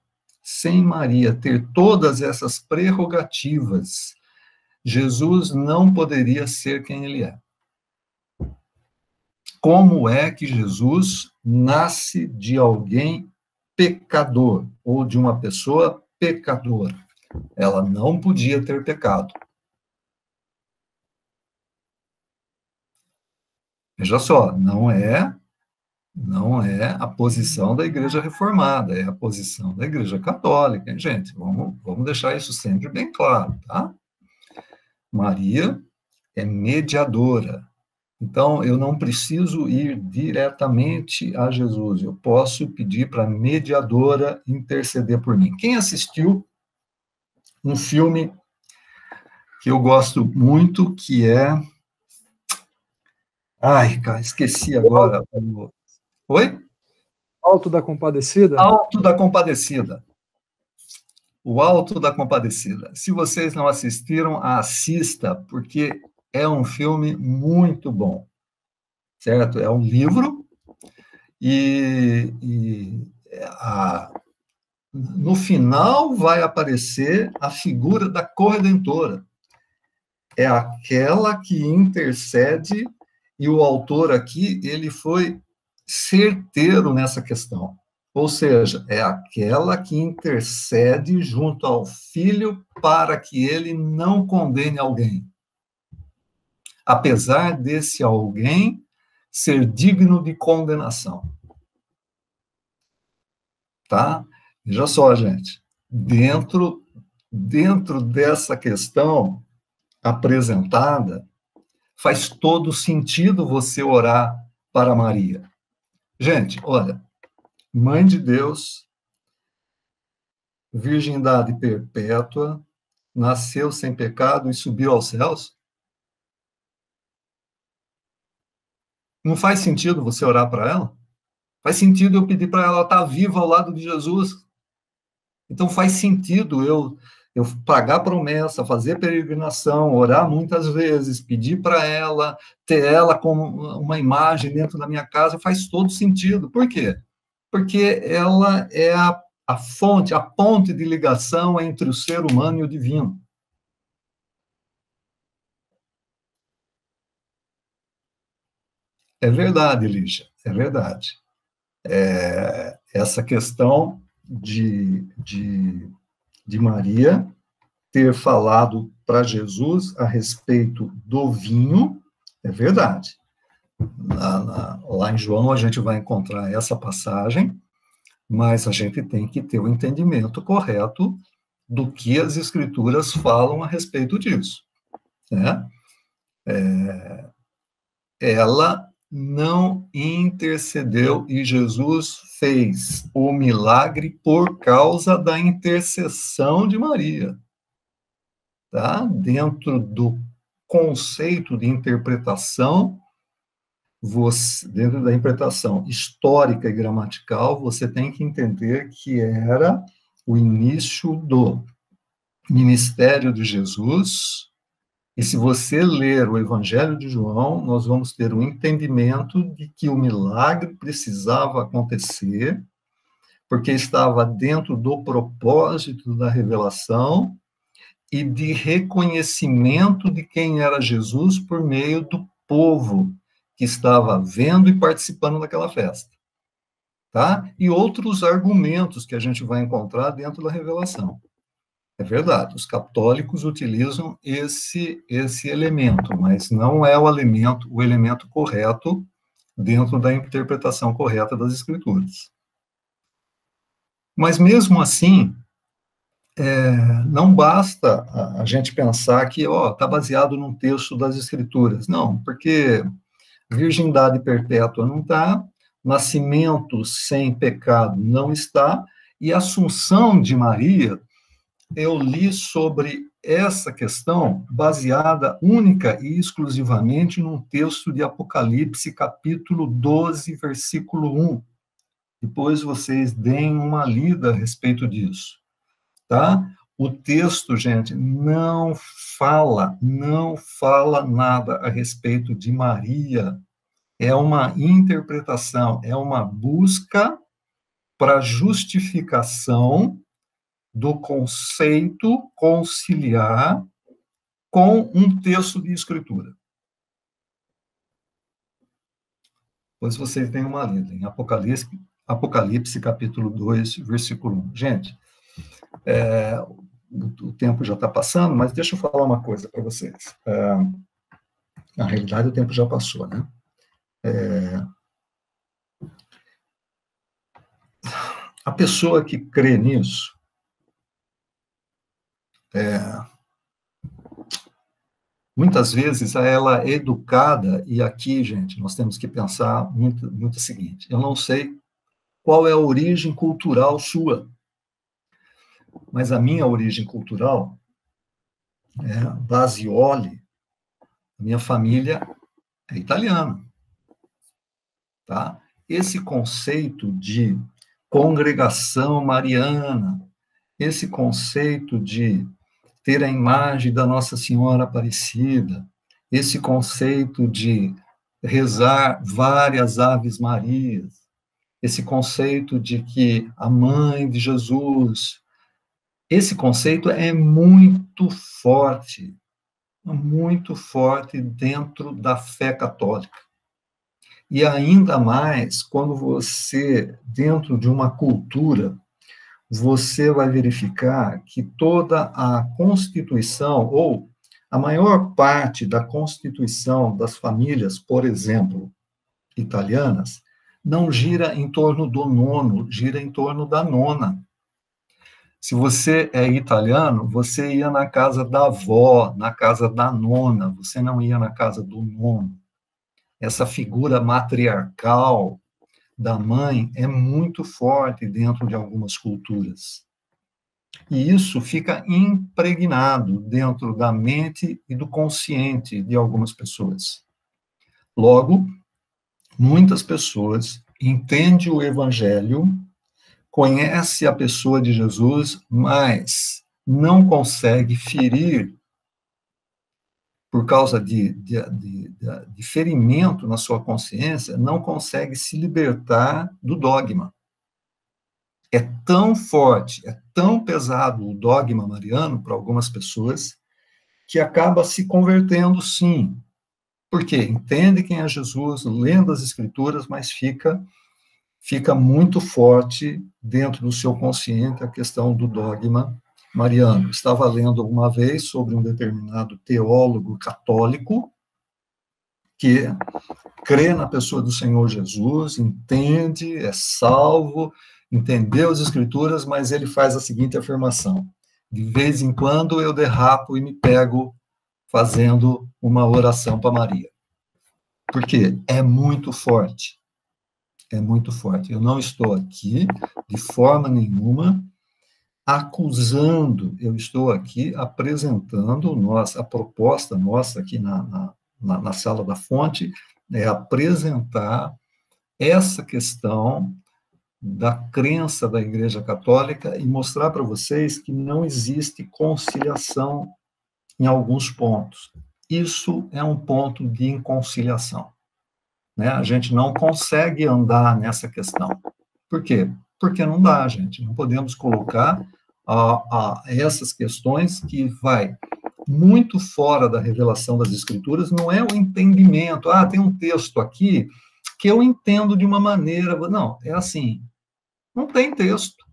ter todas essas prerrogativas, Jesus não poderia ser quem ele é. Como é que Jesus nasce de alguém pecador, ou de uma pessoa pecadora? Ela não podia ter pecado. Veja só, não é a posição da Igreja Reformada, é a posição da Igreja Católica, hein, gente? Vamos deixar isso sempre bem claro, tá? Maria é mediadora. Então, eu não preciso ir diretamente a Jesus, eu posso pedir para a mediadora interceder por mim. Quem assistiu um filme que eu gosto muito, que é... Ai, cara, esqueci agora. Oi? Alto da Compadecida? Alto da Compadecida. O Alto da Compadecida. Se vocês não assistiram, assista, porque é um filme muito bom, certo? É um livro no final vai aparecer a figura da corredentora. É aquela que intercede, e o autor aqui, ele foi certeiro nessa questão. Ou seja, é aquela que intercede junto ao Filho para que ele não condene alguém. Apesar desse alguém ser digno de condenação. Tá? Veja só, gente. Dentro dessa questão apresentada, faz todo sentido você orar para Maria. Gente, olha, Mãe de Deus, virgindade perpétua, nasceu sem pecado e subiu aos céus? Não faz sentido você orar para ela? Faz sentido eu pedir para ela estar viva ao lado de Jesus? Então faz sentido eu pagar promessa, fazer peregrinação, orar muitas vezes, pedir para ela, ter ela como uma imagem dentro da minha casa, faz todo sentido. Por quê? Porque ela é a fonte, a ponte de ligação entre o ser humano e o divino. É verdade, Lígia, é verdade. Essa questão de Maria ter falado para Jesus a respeito do vinho, é verdade. Lá em João a gente vai encontrar essa passagem, mas a gente tem que ter o entendimento correto do que as escrituras falam a respeito disso. Né? Ela não intercedeu e Jesus fez o milagre por causa da intercessão de Maria. Tá? Dentro do conceito de interpretação, dentro da interpretação histórica e gramatical, você tem que entender que era o início do ministério de Jesus. E se você ler o Evangelho de João, nós vamos ter o entendimento de que o milagre precisava acontecer, porque estava dentro do propósito da revelação e de reconhecimento de quem era Jesus por meio do povo que estava vendo e participando daquela festa. Tá? E outros argumentos que a gente vai encontrar dentro da revelação. É verdade, os católicos utilizam esse elemento, mas não é o elemento correto dentro da interpretação correta das escrituras. Mas mesmo assim, não basta a gente pensar que está baseado num texto das escrituras. Não, porque virgindade perpétua não está, nascimento sem pecado não está, e a assunção de Maria, eu li sobre essa questão baseada única e exclusivamente num texto de Apocalipse, capítulo 12, versículo 1. Depois vocês deem uma lida a respeito disso, tá? O texto, gente, não fala nada a respeito de Maria. É uma interpretação, é uma busca para justificação do conceito conciliar com um texto de escritura. Pois vocês têm uma lida em Apocalipse capítulo 2, versículo 1. Gente, o tempo já está passando, mas deixa eu falar uma coisa para vocês. Na realidade, o tempo já passou, né? A pessoa que crê nisso, muitas vezes ela é educada, e aqui, gente, nós temos que pensar muito o seguinte: eu não sei qual é a origem cultural sua, mas a minha origem cultural, Basioli, minha família é italiana, tá? Esse conceito de congregação mariana, esse conceito de ter a imagem da Nossa Senhora Aparecida, esse conceito de rezar várias Aves Marias, esse conceito de que a mãe de Jesus, esse conceito é muito forte dentro da fé católica. E ainda mais quando você, dentro de uma cultura, você vai verificar que toda a Constituição, ou a maior parte da Constituição das famílias, por exemplo, italianas, não gira em torno do nono, gira em torno da nona. Se você é italiano, você ia na casa da avó, na casa da nona, você não ia na casa do nono. Essa figura matriarcal da mãe é muito forte dentro de algumas culturas. E isso fica impregnado dentro da mente e do consciente de algumas pessoas. Logo, muitas pessoas entendem o evangelho, conhece a pessoa de Jesus, mas não consegue ferir, por causa de ferimento na sua consciência, não consegue se libertar do dogma. É tão forte, é tão pesado o dogma mariano para algumas pessoas, que acaba se convertendo, sim. Porque entende quem é Jesus, lendo as Escrituras, mas fica muito forte dentro do seu consciente a questão do dogma mariano. Estava lendo uma vez sobre um determinado teólogo católico que crê na pessoa do Senhor Jesus, entende, é salvo, entendeu as Escrituras, mas ele faz a seguinte afirmação: de vez em quando eu derrapo e me pego fazendo uma oração para Maria. Por quê? É muito forte. É muito forte. Eu não estou aqui, de forma nenhuma, acusando, eu estou aqui apresentando a proposta nossa aqui na Sala da Fonte, é apresentar essa questão da crença da Igreja Católica e mostrar para vocês que não existe conciliação em alguns pontos. Isso é um ponto de inconciliação. Né? A gente não consegue andar nessa questão. Por quê? Porque não dá, gente. Não podemos colocar essas questões que vai muito fora da revelação das Escrituras, não é o entendimento, tem um texto aqui que eu entendo de uma maneira, não, é assim, não tem texto.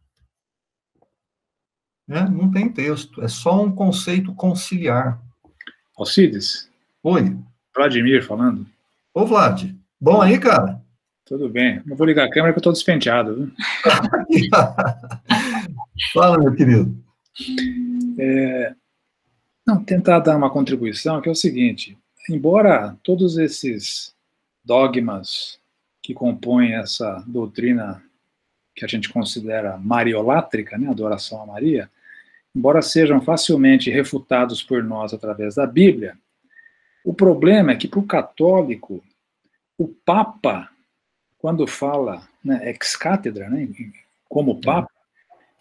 Né? Não tem texto, é só um conceito conciliar. Alcides? Oi. Vladimir falando. Ô, Vlad, bom aí, cara? Tudo bem. Não vou ligar a câmera que eu estou despenteado. Viu? Fala, meu querido. Tentar dar uma contribuição, que é o seguinte: embora todos esses dogmas que compõem essa doutrina que a gente considera mariolátrica, né, adoração a Maria, embora sejam facilmente refutados por nós através da Bíblia, o problema é que, para o católico, o Papa, quando fala, né, ex cátedra, né, como Papa,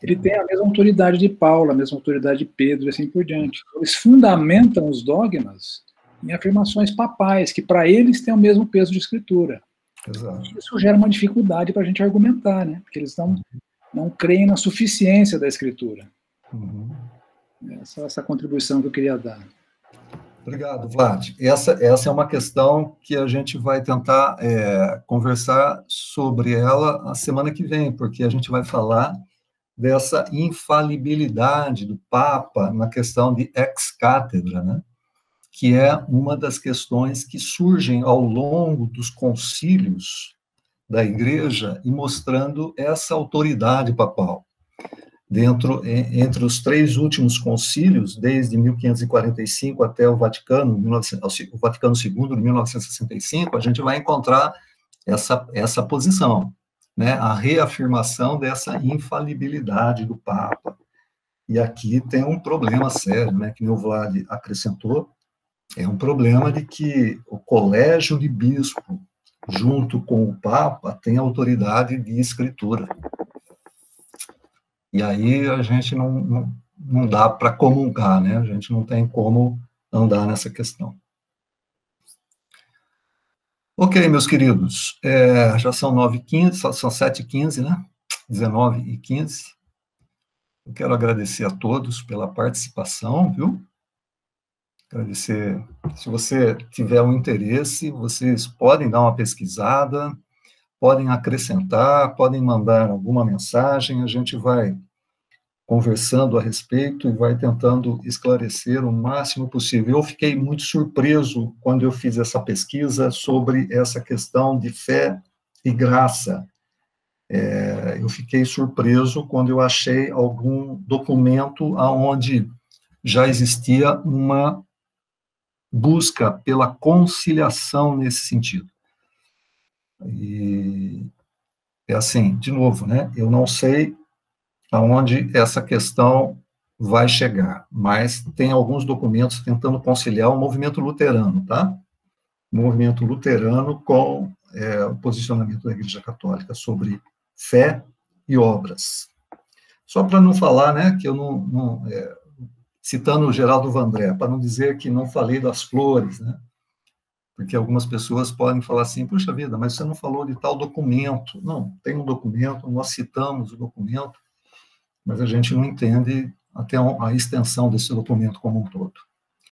ele tem a mesma autoridade de Paulo, a mesma autoridade de Pedro, e assim por diante. Eles fundamentam os dogmas em afirmações papais, que para eles têm o mesmo peso de escritura. Exato. Isso gera uma dificuldade para a gente argumentar, né? Porque eles não creem na suficiência da escritura. Uhum. Essa contribuição que eu queria dar. Obrigado, Vlad. Essa é uma questão que a gente vai tentar conversar sobre ela a semana que vem, porque a gente vai falar dessa infalibilidade do Papa na questão de ex-cátedra, né? Que é uma das questões que surgem ao longo dos concílios da Igreja e mostrando essa autoridade papal. Entre os 3 últimos concílios, desde 1545 até o Vaticano II, de 1965, a gente vai encontrar essa posição, né? A reafirmação dessa infalibilidade do Papa. E aqui tem um problema sério, né, que o Vlad acrescentou, é um problema de que o colégio de bispo, junto com o Papa, tem autoridade de escritura. E aí a gente não dá para comungar, né? A gente não tem como andar nessa questão. Ok, meus queridos, já são 9h15, são 7h15, né? 19h15. Eu quero agradecer a todos pela participação, viu? Agradecer. Se você tiver um interesse, vocês podem dar uma pesquisada, podem acrescentar, podem mandar alguma mensagem, a gente vai conversando a respeito e vai tentando esclarecer o máximo possível. Eu fiquei muito surpreso quando eu fiz essa pesquisa sobre essa questão de fé e graça. Eu fiquei surpreso quando eu achei algum documento onde já existia uma busca pela conciliação nesse sentido. E é assim, de novo, né? Eu não sei aonde essa questão vai chegar, mas tem alguns documentos tentando conciliar o movimento luterano, tá? O movimento luterano com o posicionamento da Igreja Católica sobre fé e obras. Só para não falar, né, que eu não citando o Geraldo Vandré, para não dizer que não falei das flores, né? Porque algumas pessoas podem falar assim, puxa vida, mas você não falou de tal documento. Não, tem um documento, nós citamos o documento, mas a gente não entende até a extensão desse documento como um todo.